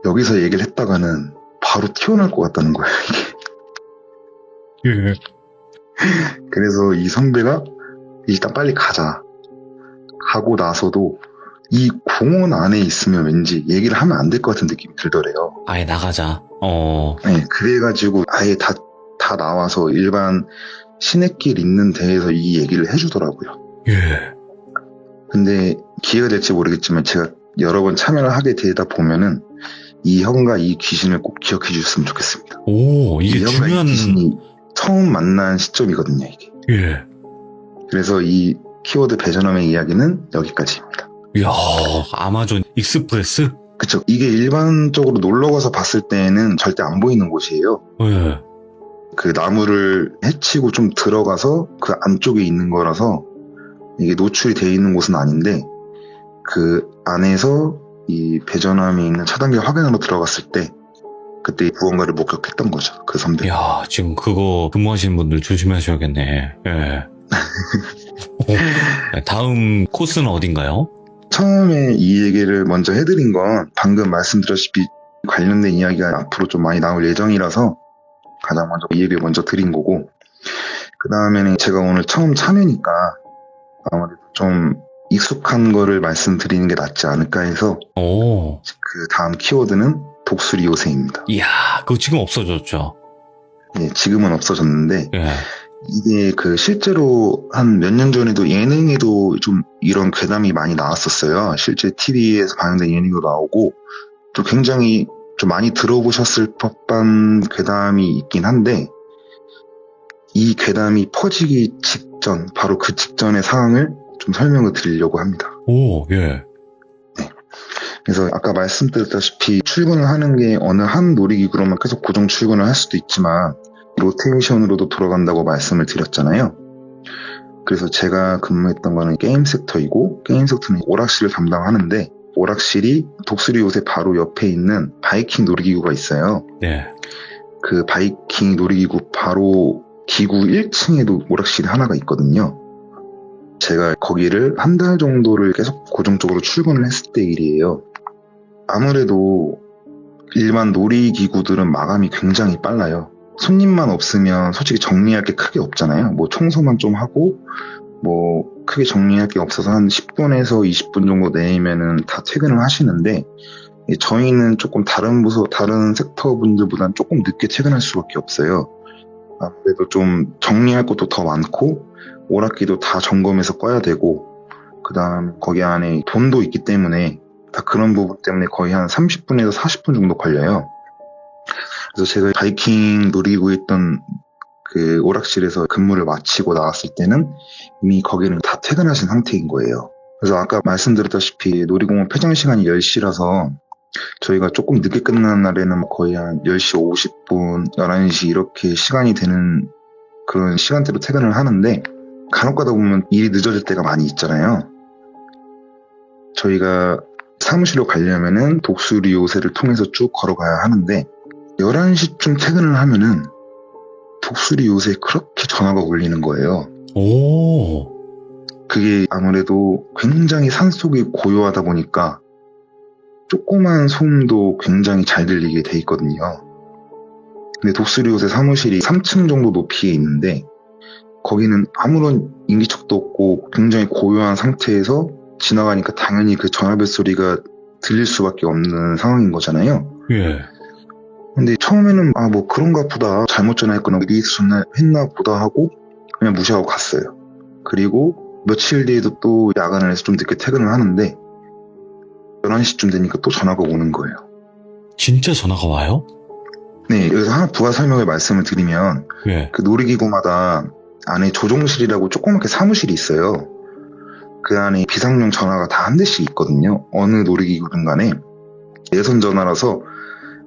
여기서 얘기를 했다가는 바로 튀어나올 것 같다는 거예요. 이게. 그래서 이 선배가 일단 빨리 가자. 가고 나서도 이 공원 안에 있으면 왠지 얘기를 하면 안 될 것 같은 느낌이 들더래요. 아예 나가자. 네, 그래가지고 아예 다 나와서 일반 시내길 있는 데에서 이 얘기를 해주더라고요. 예. 근데 기회가 될지 모르겠지만 제가 여러 번 참여를 하게 되다 보면은 이 형과 이 귀신을 꼭 기억해 주셨으면 좋겠습니다. 오, 이게 이 형과 중요한, 이 귀신이 처음 만난 시점이거든요, 이게. 예. 그래서 이 키워드 배전함의 이야기는 여기까지입니다. 이야, 아마존 익스프레스? 그쵸. 이게 일반적으로 놀러 가서 봤을 때는 절대 안 보이는 곳이에요. 예. 그 나무를 헤치고 좀 들어가서 그 안쪽에 있는 거라서 이게 노출이 되어 있는 곳은 아닌데 그 안에서 이 배전함이 있는 차단기 확인으로 들어갔을 때 그때 무언가를 목격했던 거죠. 그 선배. 이야, 지금 그거 근무하시는 분들 조심하셔야겠네. 예. 다음 코스는 어딘가요? 처음에 이 얘기를 먼저 해드린 건 방금 말씀드렸다시피 관련된 이야기가 앞으로 좀 많이 나올 예정이라서 가장 먼저 이 얘기를 먼저 드린 거고 그 다음에는 제가 오늘 처음 참여니까 아무래도 좀 익숙한 거를 말씀드리는 게 낫지 않을까 해서 오. 그 다음 키워드는 독수리 요새입니다. 이야, 그거 지금 없어졌죠? 예, 지금은 없어졌는데 예. 이게 그 실제로 한 몇 년 전에도 예능에도 좀 이런 괴담이 많이 나왔었어요. 실제 TV에서 방영된 예능도 나오고 또 굉장히 좀 많이 들어보셨을 법한 괴담이 있긴 한데 이 괴담이 퍼지기 직전, 바로 그 직전의 상황을 좀 설명을 드리려고 합니다. 오, 예. 그래서 아까 말씀드렸다시피 출근을 하는 게 어느 한 놀이기구로만 계속 고정 출근을 할 수도 있지만 로테이션으로도 돌아간다고 말씀을 드렸잖아요. 그래서 제가 근무했던 거는 게임 섹터이고 게임 섹터는 오락실을 담당하는데 오락실이 독수리 요새 바로 옆에 있는 바이킹 놀이기구가 있어요. 네. 그 바이킹 놀이기구 바로 기구 1층에도 오락실이 하나가 있거든요. 제가 거기를 한 달 정도를 계속 고정적으로 출근을 했을 때 일이에요. 아무래도 일반 놀이기구들은 마감이 굉장히 빨라요. 손님만 없으면 솔직히 정리할 게 크게 없잖아요. 뭐 청소만 좀 하고 뭐 크게 정리할 게 없어서 한 10분에서 20분 정도 내면은 다 퇴근을 하시는데 저희는 조금 다른 부서, 다른 섹터 분들보다는 조금 늦게 퇴근할 수밖에 없어요. 아무래도 좀 정리할 것도 더 많고 오락기도 다 점검해서 꺼야 되고 그 다음 거기 안에 돈도 있기 때문에 다 그런 부분 때문에 거의 한 30분에서 40분 정도 걸려요. 그래서 제가 바이킹 놀이기구에 있던 그 오락실에서 근무를 마치고 나왔을 때는 이미 거기는 다 퇴근하신 상태인 거예요. 그래서 아까 말씀드렸다시피 놀이공원 폐장 시간이 10시라서 저희가 조금 늦게 끝나는 날에는 거의 한 10시 50분, 11시 이렇게 시간이 되는 그런 시간대로 퇴근을 하는데 간혹 가다 보면 일이 늦어질 때가 많이 있잖아요. 저희가 사무실로 가려면은 독수리 요새를 통해서 쭉 걸어가야 하는데 11시쯤 퇴근을 하면은 독수리 요새에 그렇게 전화가 울리는 거예요. 오. 그게 아무래도 굉장히 산속이 고요하다 보니까 조그만 소음도 굉장히 잘 들리게 돼 있거든요. 근데 독수리 요새 사무실이 3층 정도 높이에 있는데 거기는 아무런 인기척도 없고 굉장히 고요한 상태에서 지나가니까 당연히 그 전화벨 소리가 들릴 수밖에 없는 상황인 거잖아요. 예. 근데 처음에는 아 뭐 그런가 보다 잘못 전화했거나 미리 전화했나 보다 하고 그냥 무시하고 갔어요. 그리고 며칠 뒤에도 또 야간을 해서 좀 늦게 퇴근을 하는데 11시쯤 되니까 또 전화가 오는 거예요. 진짜 전화가 와요? 네, 여기서 하나 부가 설명을 말씀을 드리면 예. 그 놀이기구마다 안에 조종실이라고 조그맣게 사무실이 있어요. 그 안에 비상용 전화가 다 한 대씩 있거든요. 어느 놀이기구든 간에 예선 전화라서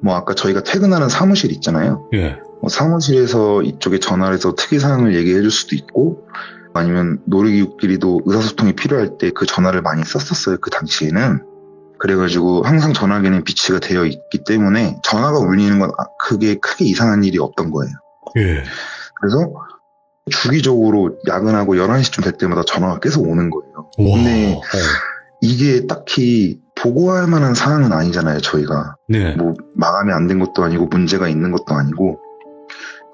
뭐 아까 저희가 퇴근하는 사무실 있잖아요. 예. 뭐 사무실에서 이쪽에 전화를 해서 특이사항을 얘기해 줄 수도 있고 아니면 놀이기구끼리도 의사소통이 필요할 때 그 전화를 많이 썼었어요. 그 당시에는. 그래가지고 항상 전화기는 비치가 되어 있기 때문에 전화가 울리는 건 크게 이상한 일이 없던 거예요. 예. 그래서 주기적으로 야근하고 11시쯤 될 때마다 전화가 계속 오는 거예요. 와. 근데 이게 딱히 보고할 만한 사항은 아니잖아요, 저희가. 네. 뭐 마감이 안 된 것도 아니고 문제가 있는 것도 아니고.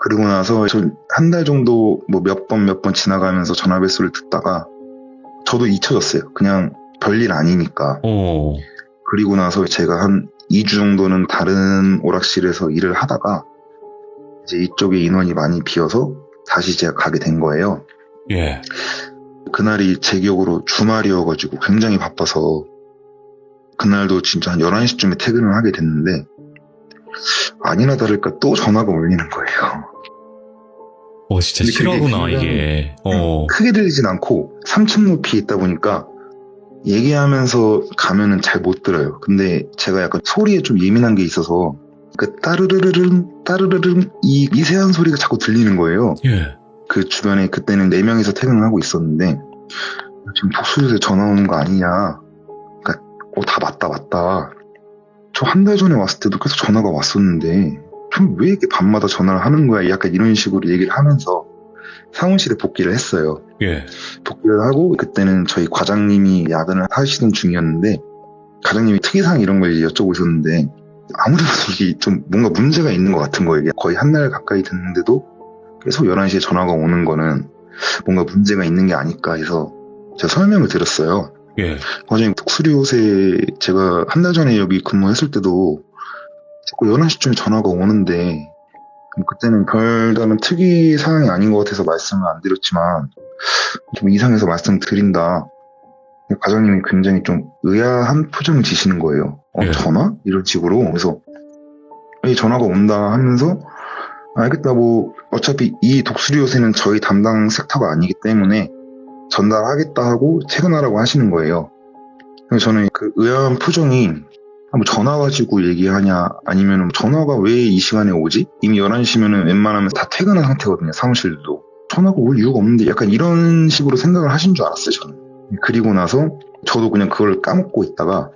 그리고 나서 한 달 정도 뭐 몇 번 지나가면서 전화벨 소리를 듣다가 저도 잊혀졌어요. 그냥 별일 아니니까. 그리고 나서 제가 한 2주 정도는 다른 오락실에서 일을 하다가 이제 이쪽에 인원이 많이 비어서 다시 제가 가게 된 거예요. 예. 그날이 제 기억으로 주말이어가지고 굉장히 바빠서 그날도 진짜 한 11시쯤에 퇴근을 하게 됐는데 아니나 다를까 또 전화가 울리는 거예요. 진짜 근데 그게 싫어하구나, 굉장히 이게. 크게 들리진 않고 3층 높이에 있다 보니까 얘기하면서 가면은 잘 못 들어요. 근데 제가 약간 소리에 좀 예민한 게 있어서 그 따르르르릉 따르르릉 이 미세한 소리가 자꾸 들리는 거예요. 예. 그 주변에 그때는 4명이서 퇴근을 하고 있었는데 지금 독수리에서 전화 오는 거 아니냐. 그러니까 다 맞다. 저 한 달 전에 왔을 때도 계속 전화가 왔었는데 좀 왜 이렇게 밤마다 전화를 하는 거야. 약간 이런 식으로 얘기를 하면서 사무실에 복귀를 했어요. 예. 복귀를 하고 그때는 저희 과장님이 야근을 하시던 중이었는데 과장님이 특이사항 이런 걸 여쭤보고 있었는데 아무래도 이게 좀 뭔가 문제가 있는 것 같은 거예요. 이게 거의 한 달 가까이 됐는데도 계속 11시에 전화가 오는 거는 뭔가 문제가 있는 게 아닐까 해서 제가 설명을 드렸어요. 예. 과장님 독수리 옷에 제가 한 달 전에 여기 근무했을 때도 자꾸 11시쯤에 전화가 오는데 그때는 별다른 특이 사항이 아닌 것 같아서 말씀을 안 드렸지만 좀 이상해서 말씀드린다. 과장님이 굉장히 좀 의아한 표정을 지시는 거예요. 예. 전화? 이런 식으로. 그래서 이 전화가 온다 하면서 알겠다, 뭐 어차피 이 독수리 요새는 저희 담당 섹터가 아니기 때문에 전달하겠다 하고 퇴근하라고 하시는 거예요. 그래서 저는 그 의아한 표정이 뭐 전화 가지고 얘기하냐 아니면 전화가 왜 이 시간에 오지? 이미 11시면은 웬만하면 다 퇴근한 상태거든요. 사무실도. 전화가 올 이유가 없는데 약간 이런 식으로 생각을 하신 줄 알았어요, 저는. 그리고 나서 저도 그냥 그걸 까먹고 있다가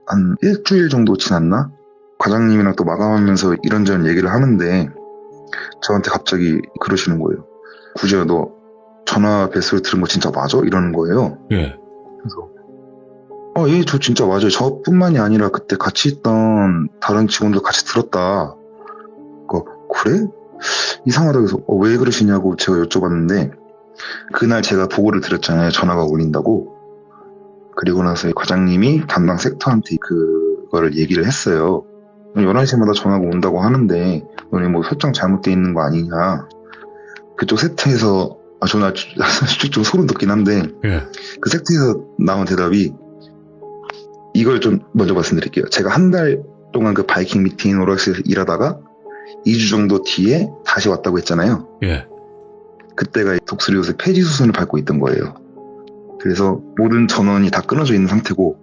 한 일주일 정도 지났나? 과장님이랑 또 마감하면서 이런저런 얘기를 하는데 저한테 갑자기 그러시는 거예요. 구지야, 너 전화 뱃소리 들은 거 진짜 맞아? 이러는 거예요. 예. 그래서 예, 저 진짜 맞아요. 저뿐만이 아니라 그때 같이 있던 다른 직원들 같이 들었다. 그래? 이상하다. 그래서 왜 그러시냐고 제가 여쭤봤는데 그날 제가 보고를 드렸잖아요. 전화가 울린다고. 그리고 나서 과장님이 담당 섹터한테 그거를 얘기를 했어요. 11시마다 전화가 온다고 하는데 너네 뭐 설정 잘못되어 있는 거 아니냐. 그쪽 섹터에서 저는 솔직히 좀 소름 돋긴 한데 예. 그 섹터에서 나온 대답이 이걸 좀 먼저 말씀드릴게요. 제가 한 달 동안 그 바이킹 미팅 오락실에서 일하다가 2주 정도 뒤에 다시 왔다고 했잖아요. 예. 그때가 독수리 옷의 폐지 수순을 밟고 있던 거예요. 그래서 모든 전원이 다 끊어져 있는 상태고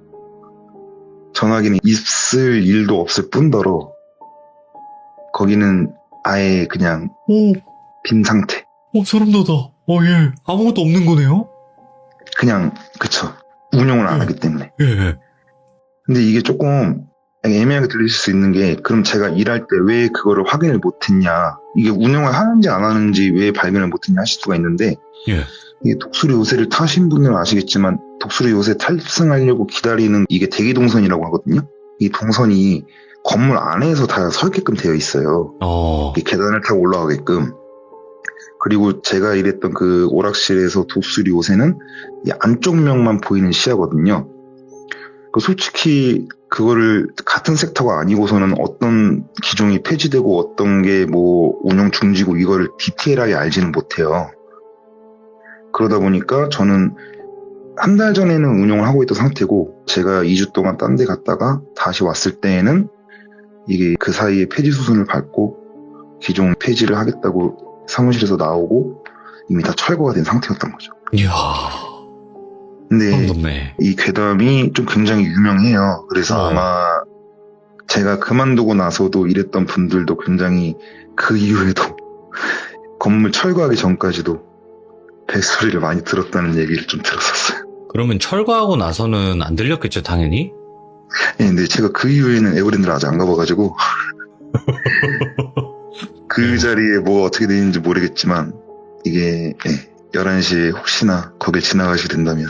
전화기는 있을 일도 없을 뿐더러 거기는 아예 그냥 빈 상태. 소름 돋아. 예. 아무것도 없는 거네요? 그냥 그쵸. 운영을 안 하기 때문에. 예. 근데 이게 조금 애매하게 들리실 수 있는 게 그럼 제가 일할 때 왜 그거를 확인을 못했냐, 이게 운영을 하는지 안 하는지 왜 발견을 못했냐 하실 수가 있는데 예. 이게 독수리 요새를 타신 분들은 아시겠지만 독수리 요새 탑승하려고 기다리는 이게 대기 동선이라고 하거든요. 이 동선이 건물 안에서 다 설게끔 되어 있어요. 이 계단을 타고 올라가게끔. 그리고 제가 일했던 그 오락실에서 독수리 요새는 이 안쪽 면만 보이는 시야거든요. 솔직히 그거를 같은 섹터가 아니고서는 어떤 기종이 폐지되고 어떤 게 뭐 운영 중지고 이거를 디테일하게 알지는 못해요. 그러다 보니까 저는 한 달 전에는 운영을 하고 있던 상태고 제가 2주 동안 딴 데 갔다가 다시 왔을 때에는 이게 그 사이에 폐지 수순을 밟고 기존 폐지를 하겠다고 사무실에서 나오고 이미 다 철거가 된 상태였던 거죠. 이야. 근데 돋네. 이 괴담이 좀 굉장히 유명해요. 그래서 아마 제가 그만두고 나서도 일했던 분들도 굉장히 그 이후에도 건물 철거하기 전까지도 벨소리를 많이 들었다는 얘기를 좀 들었었어요. 그러면 철거하고 나서는 안 들렸겠죠, 당연히? 예, 근데 제가 그 이후에는 에버랜드를 아직 안 가봐가지고 그 자리에 뭐 어떻게 되는지 모르겠지만 이게 11시에 혹시나 거길 지나가시게 된다면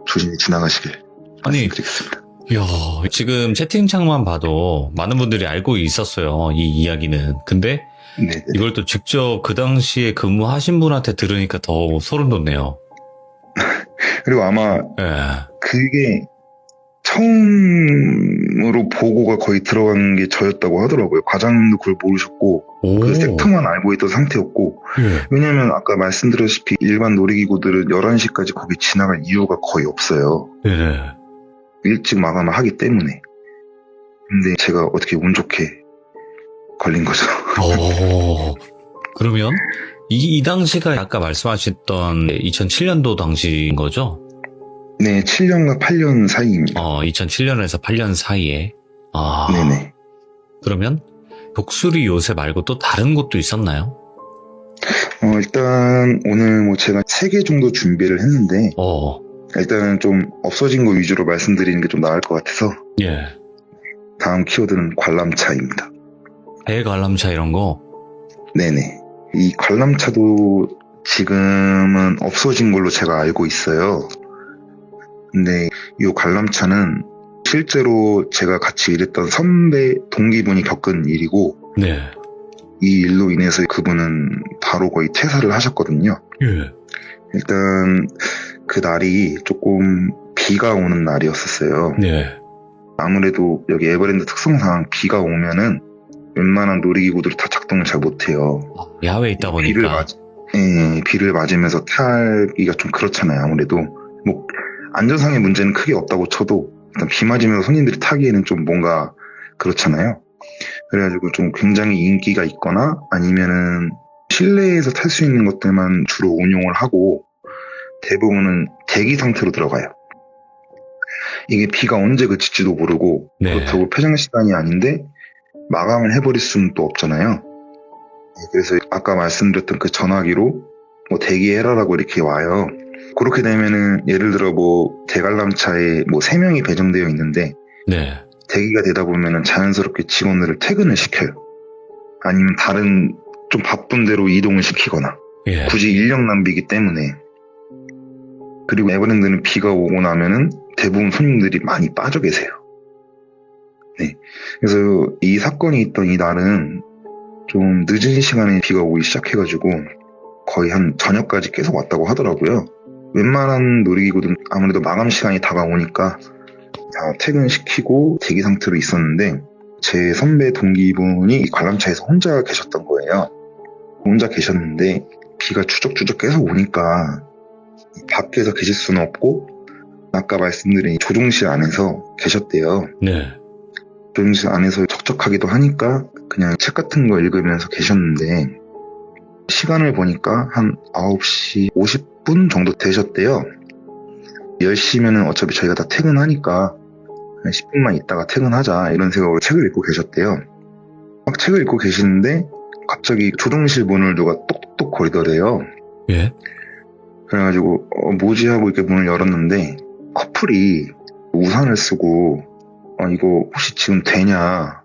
조심히 지나가시길 말씀드리겠습니다. 이야, 지금 채팅창만 봐도 많은 분들이 알고 있었어요, 이 이야기는. 근데 네. 이걸 또 직접 그 당시에 근무하신 분한테 들으니까 더 소름 돋네요. 그리고 아마 예. 그게 처음 처음으로 보고가 거의 들어간 게 저였다고 하더라고요. 과장님도 그걸 모르셨고 오. 그 섹터만 알고 있던 상태였고 예. 왜냐면 아까 말씀드렸다시피 일반 놀이기구들은 11시까지 거기 지나갈 이유가 거의 없어요. 네네. 일찍 마감을 하기 때문에. 근데 제가 어떻게 운 좋게 걸린 거죠. 그러면 이 당시가 아까 말씀하셨던 2007년도 당시인 거죠? 네, 7년과 8년 사이입니다. 2007년에서 8년 사이에. 네네. 그러면 독수리 요새 말고 또 다른 곳도 있었나요? 일단 오늘 뭐 제가 3개 정도 준비를 했는데 일단은 좀 없어진 거 위주로 말씀드리는 게 좀 나을 것 같아서 예. 다음 키워드는 관람차입니다. 배 관람차 이런 거? 네네. 이 관람차도 지금은 없어진 걸로 제가 알고 있어요. 근데 이 관람차는 실제로 제가 같이 일했던 선배 동기분이 겪은 일이고 네. 이 일로 인해서 그분은 바로 거의 퇴사를 하셨거든요. 예. 일단 그 날이 조금 비가 오는 날이었었어요. 네. 아무래도 여기 에버랜드 특성상 비가 오면은 웬만한 놀이기구들이 다 작동을 잘 못해요. 야외에 있다 보니까. 비를 맞으면서 타기가 좀 그렇잖아요. 아무래도 뭐 안전상의 문제는 크게 없다고 쳐도 일단 비 맞으면서 손님들이 타기에는 좀 뭔가 그렇잖아요. 그래가지고 좀 굉장히 인기가 있거나 아니면은 실내에서 탈 수 있는 것들만 주로 운용을 하고 대부분은 대기 상태로 들어가요. 이게 비가 언제 그칠지도 모르고 네. 그렇다고 폐장 시간이 아닌데 마감을 해버릴 수는 또 없잖아요. 그래서 아까 말씀드렸던 그 전화기로 뭐 대기해라라고 이렇게 와요. 그렇게 되면은 예를 들어 뭐 대관람차에 뭐 3명이 배정되어 있는데 네. 대기가 되다 보면은 자연스럽게 직원들을 퇴근을 시켜요. 아니면 다른 좀 바쁜 데로 이동을 시키거나 예. 굳이 인력 낭비이기 때문에. 그리고 에버랜드는 비가 오고 나면은 대부분 손님들이 많이 빠져 계세요. 네. 그래서 이 사건이 있던 이 날은 좀 늦은 시간에 비가 오기 시작해가지고 거의 한 저녁까지 계속 왔다고 하더라고요. 웬만한 놀이기구든 아무래도 마감 시간이 다가오니까 다 퇴근시키고 대기 상태로 있었는데 제 선배 동기분이 이 관람차에서 혼자 계셨던 거예요. 혼자 계셨는데 비가 추적추적 계속 오니까 밖에서 계실 수는 없고 아까 말씀드린 이 조종실 안에서 계셨대요. 네. 조종실 안에서 적적하기도 하니까 그냥 책 같은 거 읽으면서 계셨는데 시간을 보니까 한 9시 50분 정도 되셨대요. 10시면은 어차피 저희가 다 퇴근하니까 한 10분만 있다가 퇴근하자 이런 생각으로 책을 읽고 계셨대요. 막 책을 읽고 계시는데 갑자기 조종실 문을 누가 똑똑 거리더래요. 예. 그래가지고 뭐지 하고 이렇게 문을 열었는데 커플이 우산을 쓰고 이거 혹시 지금 되냐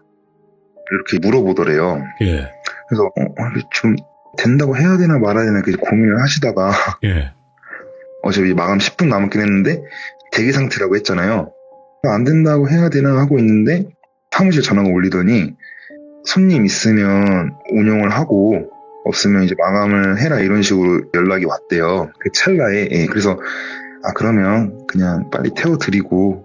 이렇게 물어보더래요. 예. 그래서 지금 된다고 해야 되나 말아야 되나 이렇게 고민을 하시다가 예. 어차피 마감 10분 남았긴 했는데 대기 상태라고 했잖아요. 안 된다고 해야 되나 하고 있는데 사무실 전화가 울리더니 손님 있으면 운영을 하고 없으면 이제 마감을 해라 이런 식으로 연락이 왔대요. 그 찰나에. 예, 그래서 그러면 그냥 빨리 태워드리고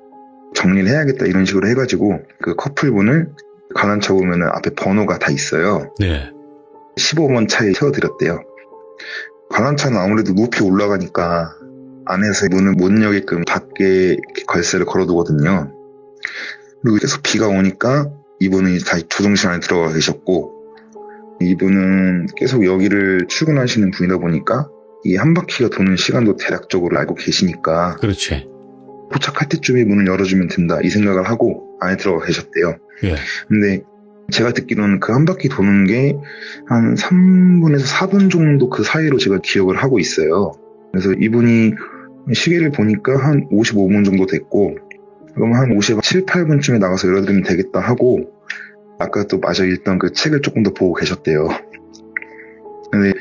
정리를 해야겠다 이런 식으로 해가지고 그 커플분을 관람차 보면은 앞에 번호가 다 있어요. 네. 15번 차에 태워드렸대요. 관람차는 아무래도 높이 올라가니까 안에서 문을 못 여게끔 밖에 걸쇠를 걸어두거든요. 그리고 계속 비가 오니까 이분은 다시 조종실 안에 들어가 계셨고 이분은 계속 여기를 출근하시는 분이다 보니까 이 한 바퀴가 도는 시간도 대략적으로 알고 계시니까 그렇지. 도착할 때쯤에 문을 열어주면 된다 이 생각을 하고 안에 들어가 계셨대요. 예. 근데 제가 듣기로는 그 한 바퀴 도는 게 한 3분에서 4분 정도 그 사이로 제가 기억을 하고 있어요. 그래서 이분이 시계를 보니까 한 55분 정도 됐고 그럼 한 57, 8분쯤에 나가서 열어드리면 되겠다 하고 아까 또 마저 읽던 그 책을 조금 더 보고 계셨대요. 근데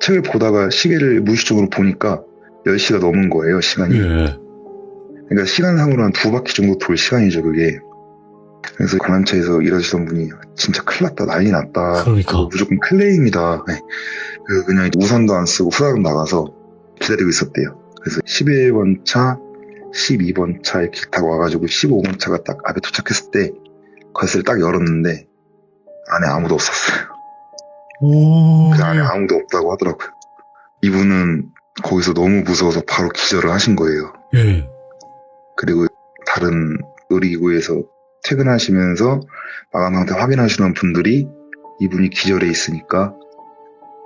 책을 보다가 시계를 무의식적으로 보니까 10시가 넘은 거예요, 시간이. 예. 그러니까 시간상으로 한 2바퀴 정도 돌 시간이죠, 그게. 그래서 관람차에서 일하시던 분이 진짜 큰일 났다, 난리 났다. 그러니까. 무조건 클레임이다. 네. 그래서 그냥 우산도 안 쓰고 후다닥 나가서 기다리고 있었대요. 그래서 11번 차 12번 차 이렇게 타고 와가지고 15번 차가 딱 앞에 도착했을 때 겉을 딱 열었는데 안에 아무도 없었어요. 그 안에 아무도 없다고 하더라고요. 이분은 거기서 너무 무서워서 바로 기절을 하신 거예요. 예. 그리고 다른 놀이기구에서 퇴근하시면서 마감 상태 확인하시는 분들이 이분이 기절해 있으니까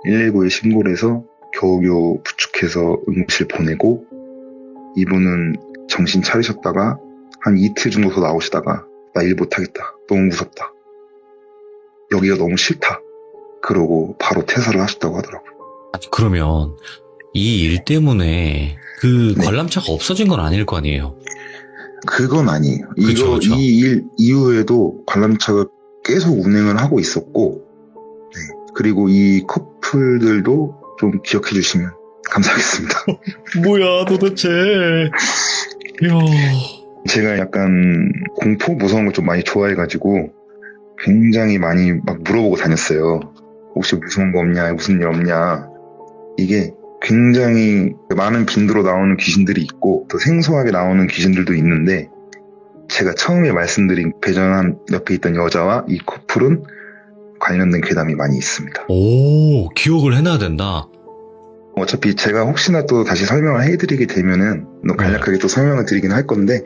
119에 신고를 해서 겨우겨우 부축해서 응급실 보내고, 이분은 정신 차리셨다가 한 이틀 정도 더 나오시다가 나 일 못하겠다, 너무 무섭다, 여기가 너무 싫다 그러고 바로 퇴사를 하셨다고 하더라고요. 아니, 그러면 이 일 때문에 그 네. 관람차가 없어진 건 아닐 거 아니에요? 그건 아니에요. 그쵸. 이 일 이후에도 관람차가 계속 운행을 하고 있었고, 네. 그리고 이 커플들도 좀 기억해 주시면 감사하겠습니다. 뭐야 도대체. 이야. 제가 약간 공포 무서운 걸 좀 많이 좋아해가지고 굉장히 많이 막 물어보고 다녔어요. 혹시 무서운 거 없냐, 무슨 일 없냐. 이게 굉장히 많은 빈도로 나오는 귀신들이 있고 또 생소하게 나오는 귀신들도 있는데, 제가 처음에 말씀드린 배전한 옆에 있던 여자와 이 커플은 관련된 괴담이 많이 있습니다. 오, 기억을 해놔야 된다. 어차피 제가 혹시나 또 다시 설명을 해드리게 되면은 간략하게 또 설명을 드리긴 할 건데,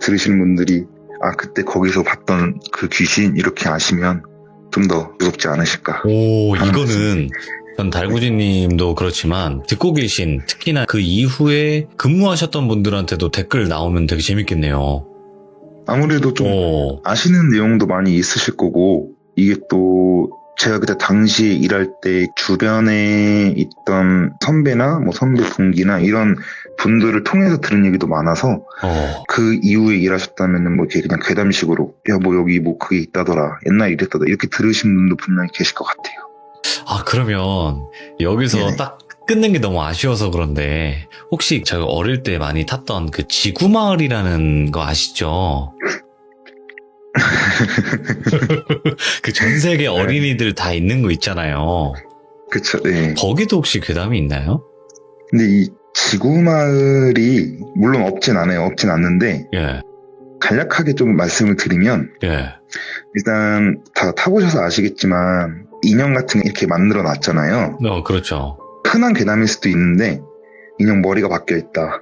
들으시는 분들이 아 그때 거기서 봤던 그 귀신 이렇게 아시면 좀 더 무섭지 않으실까. 오, 하는 이거는 전 달구지님도 그렇지만 듣고 계신, 특히나 그 이후에 근무하셨던 분들한테도 댓글 나오면 되게 재밌겠네요. 아무래도 좀 오. 아시는 내용도 많이 있으실 거고, 이게 또 제가 그때 당시 일할 때 주변에 있던 선배나 뭐 선배 동기나 이런 분들을 통해서 들은 얘기도 많아서, 그 이후에 일하셨다면은 뭐 이렇게 그냥 괴담식으로 야 뭐 여기 뭐 그게 있다더라, 옛날 이랬다더라 이렇게 들으신 분도 분명히 계실 것 같아요. 아, 그러면 여기서 네네. 딱 끊는 게 너무 아쉬워서 그런데, 혹시 저희 어릴 때 많이 탔던 그 지구마을이라는 거 아시죠? 그 전 세계 어린이들 다 있는 거 있잖아요. 그쵸, 네. 거기도 혹시 괴담이 있나요? 근데 이 지구마을이 물론 없진 않아요. 없진 않는데 예, 간략하게 좀 말씀을 드리면, 예. 일단 다 타보셔서 아시겠지만 인형 같은 거 이렇게 만들어 놨잖아요. 그렇죠. 흔한 괴담일 수도 있는데 인형 머리가 바뀌어 있다.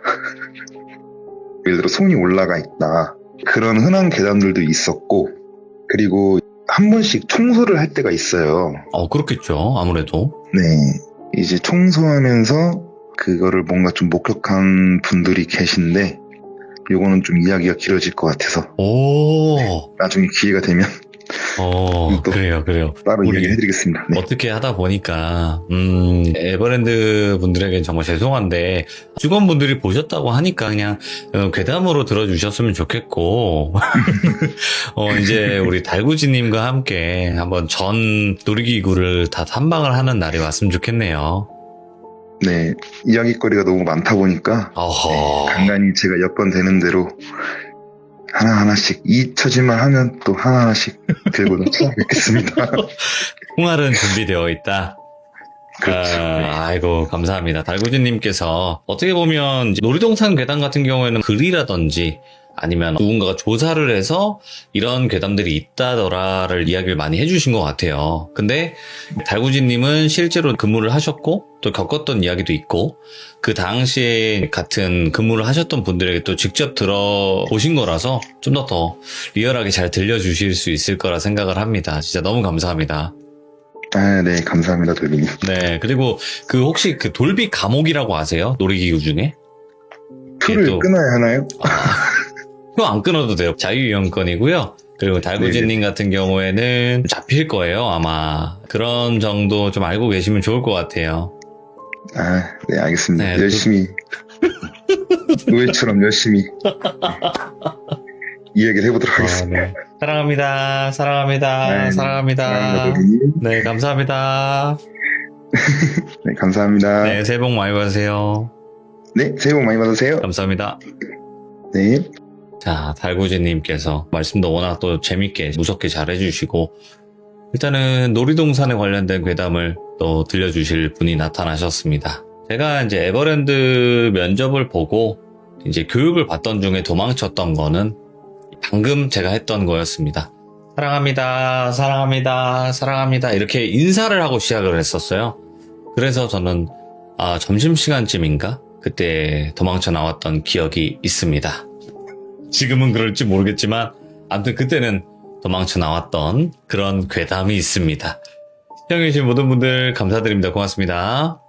예를 들어 손이 올라가 있다. 그런 흔한 괴담들도 있었고, 그리고 한 번씩 청소를 할 때가 있어요. 그렇겠죠. 아무래도. 네. 이제 청소하면서 그거를 뭔가 좀 목격한 분들이 계신데, 요거는 좀 이야기가 길어질 것 같아서 오, 나중에 기회가 되면 또 그래요. 따로 우리 이야기해드리겠습니다. 네. 어떻게 하다 보니까, 에버랜드 분들에겐 정말 죄송한데, 직원분들이 보셨다고 하니까 그냥 괴담으로 들어주셨으면 좋겠고, 이제 우리 달구지님과 함께 한번 전 놀이기구를 다 탐방을 하는 날이 왔으면 좋겠네요. 네, 이야기거리가 너무 많다 보니까 어허. 간간히 제가 여건 되는 대로 하나하나씩 잊혀질만 하면 또 하나하나씩 들고 찾아뵙겠습니다. 홍알은 준비되어 있다. 그렇죠. 아이고, 감사합니다. 달구지님께서 어떻게 보면 이제 놀이동산 괴담 같은 경우에는 글이라든지 아니면 누군가가 조사를 해서 이런 괴담들이 있다더라를 이야기를 많이 해주신 것 같아요. 근데 달구지님은 실제로 근무를 하셨고 또 겪었던 이야기도 있고, 그 당시에 같은 근무를 하셨던 분들에게 또 직접 들어보신 거라서 좀 더 리얼하게 잘 들려주실 수 있을 거라 생각을 합니다. 진짜 너무 감사합니다. 아, 네, 감사합니다, 돌비님. 네, 그리고 그 혹시 그 돌비 감옥이라고 아세요? 놀이기구 중에? 표를 또- 끊어야 하나요? 표 안 끊어도 돼요. 자유이용권이고요. 그리고 달구지님 같은 경우에는 잡힐 거예요, 아마. 그런 정도 좀 알고 계시면 좋을 것 같아요. 아, 네, 알겠습니다. 네, 열심히 노예처럼 열심히 이야기를 해보도록 하겠습니다. 네. 사랑합니다. 사랑합니다. 네, 사랑합니다. 사랑합니다, 돌비님. 네, 감사합니다. 네, 감사합니다. 네, 새해 복 많이 받으세요. 네, 새해 복 많이 받으세요. 감사합니다. 네. 자, 달구지님께서 말씀도 워낙 또 재밌게, 무섭게 잘 해주시고, 일단은 놀이동산에 관련된 괴담을 또 들려주실 분이 나타나셨습니다. 제가 이제 에버랜드 면접을 보고 이제 교육을 받던 중에 도망쳤던 거는 방금 제가 했던 거였습니다. 사랑합니다, 사랑합니다, 사랑합니다. 이렇게 인사를 하고 시작을 했었어요. 그래서 저는 점심시간쯤인가? 그때 도망쳐 나왔던 기억이 있습니다. 지금은 그럴지 모르겠지만 아무튼 그때는 도망쳐 나왔던 그런 괴담이 있습니다. 시청해주신 모든 분들 감사드립니다. 고맙습니다.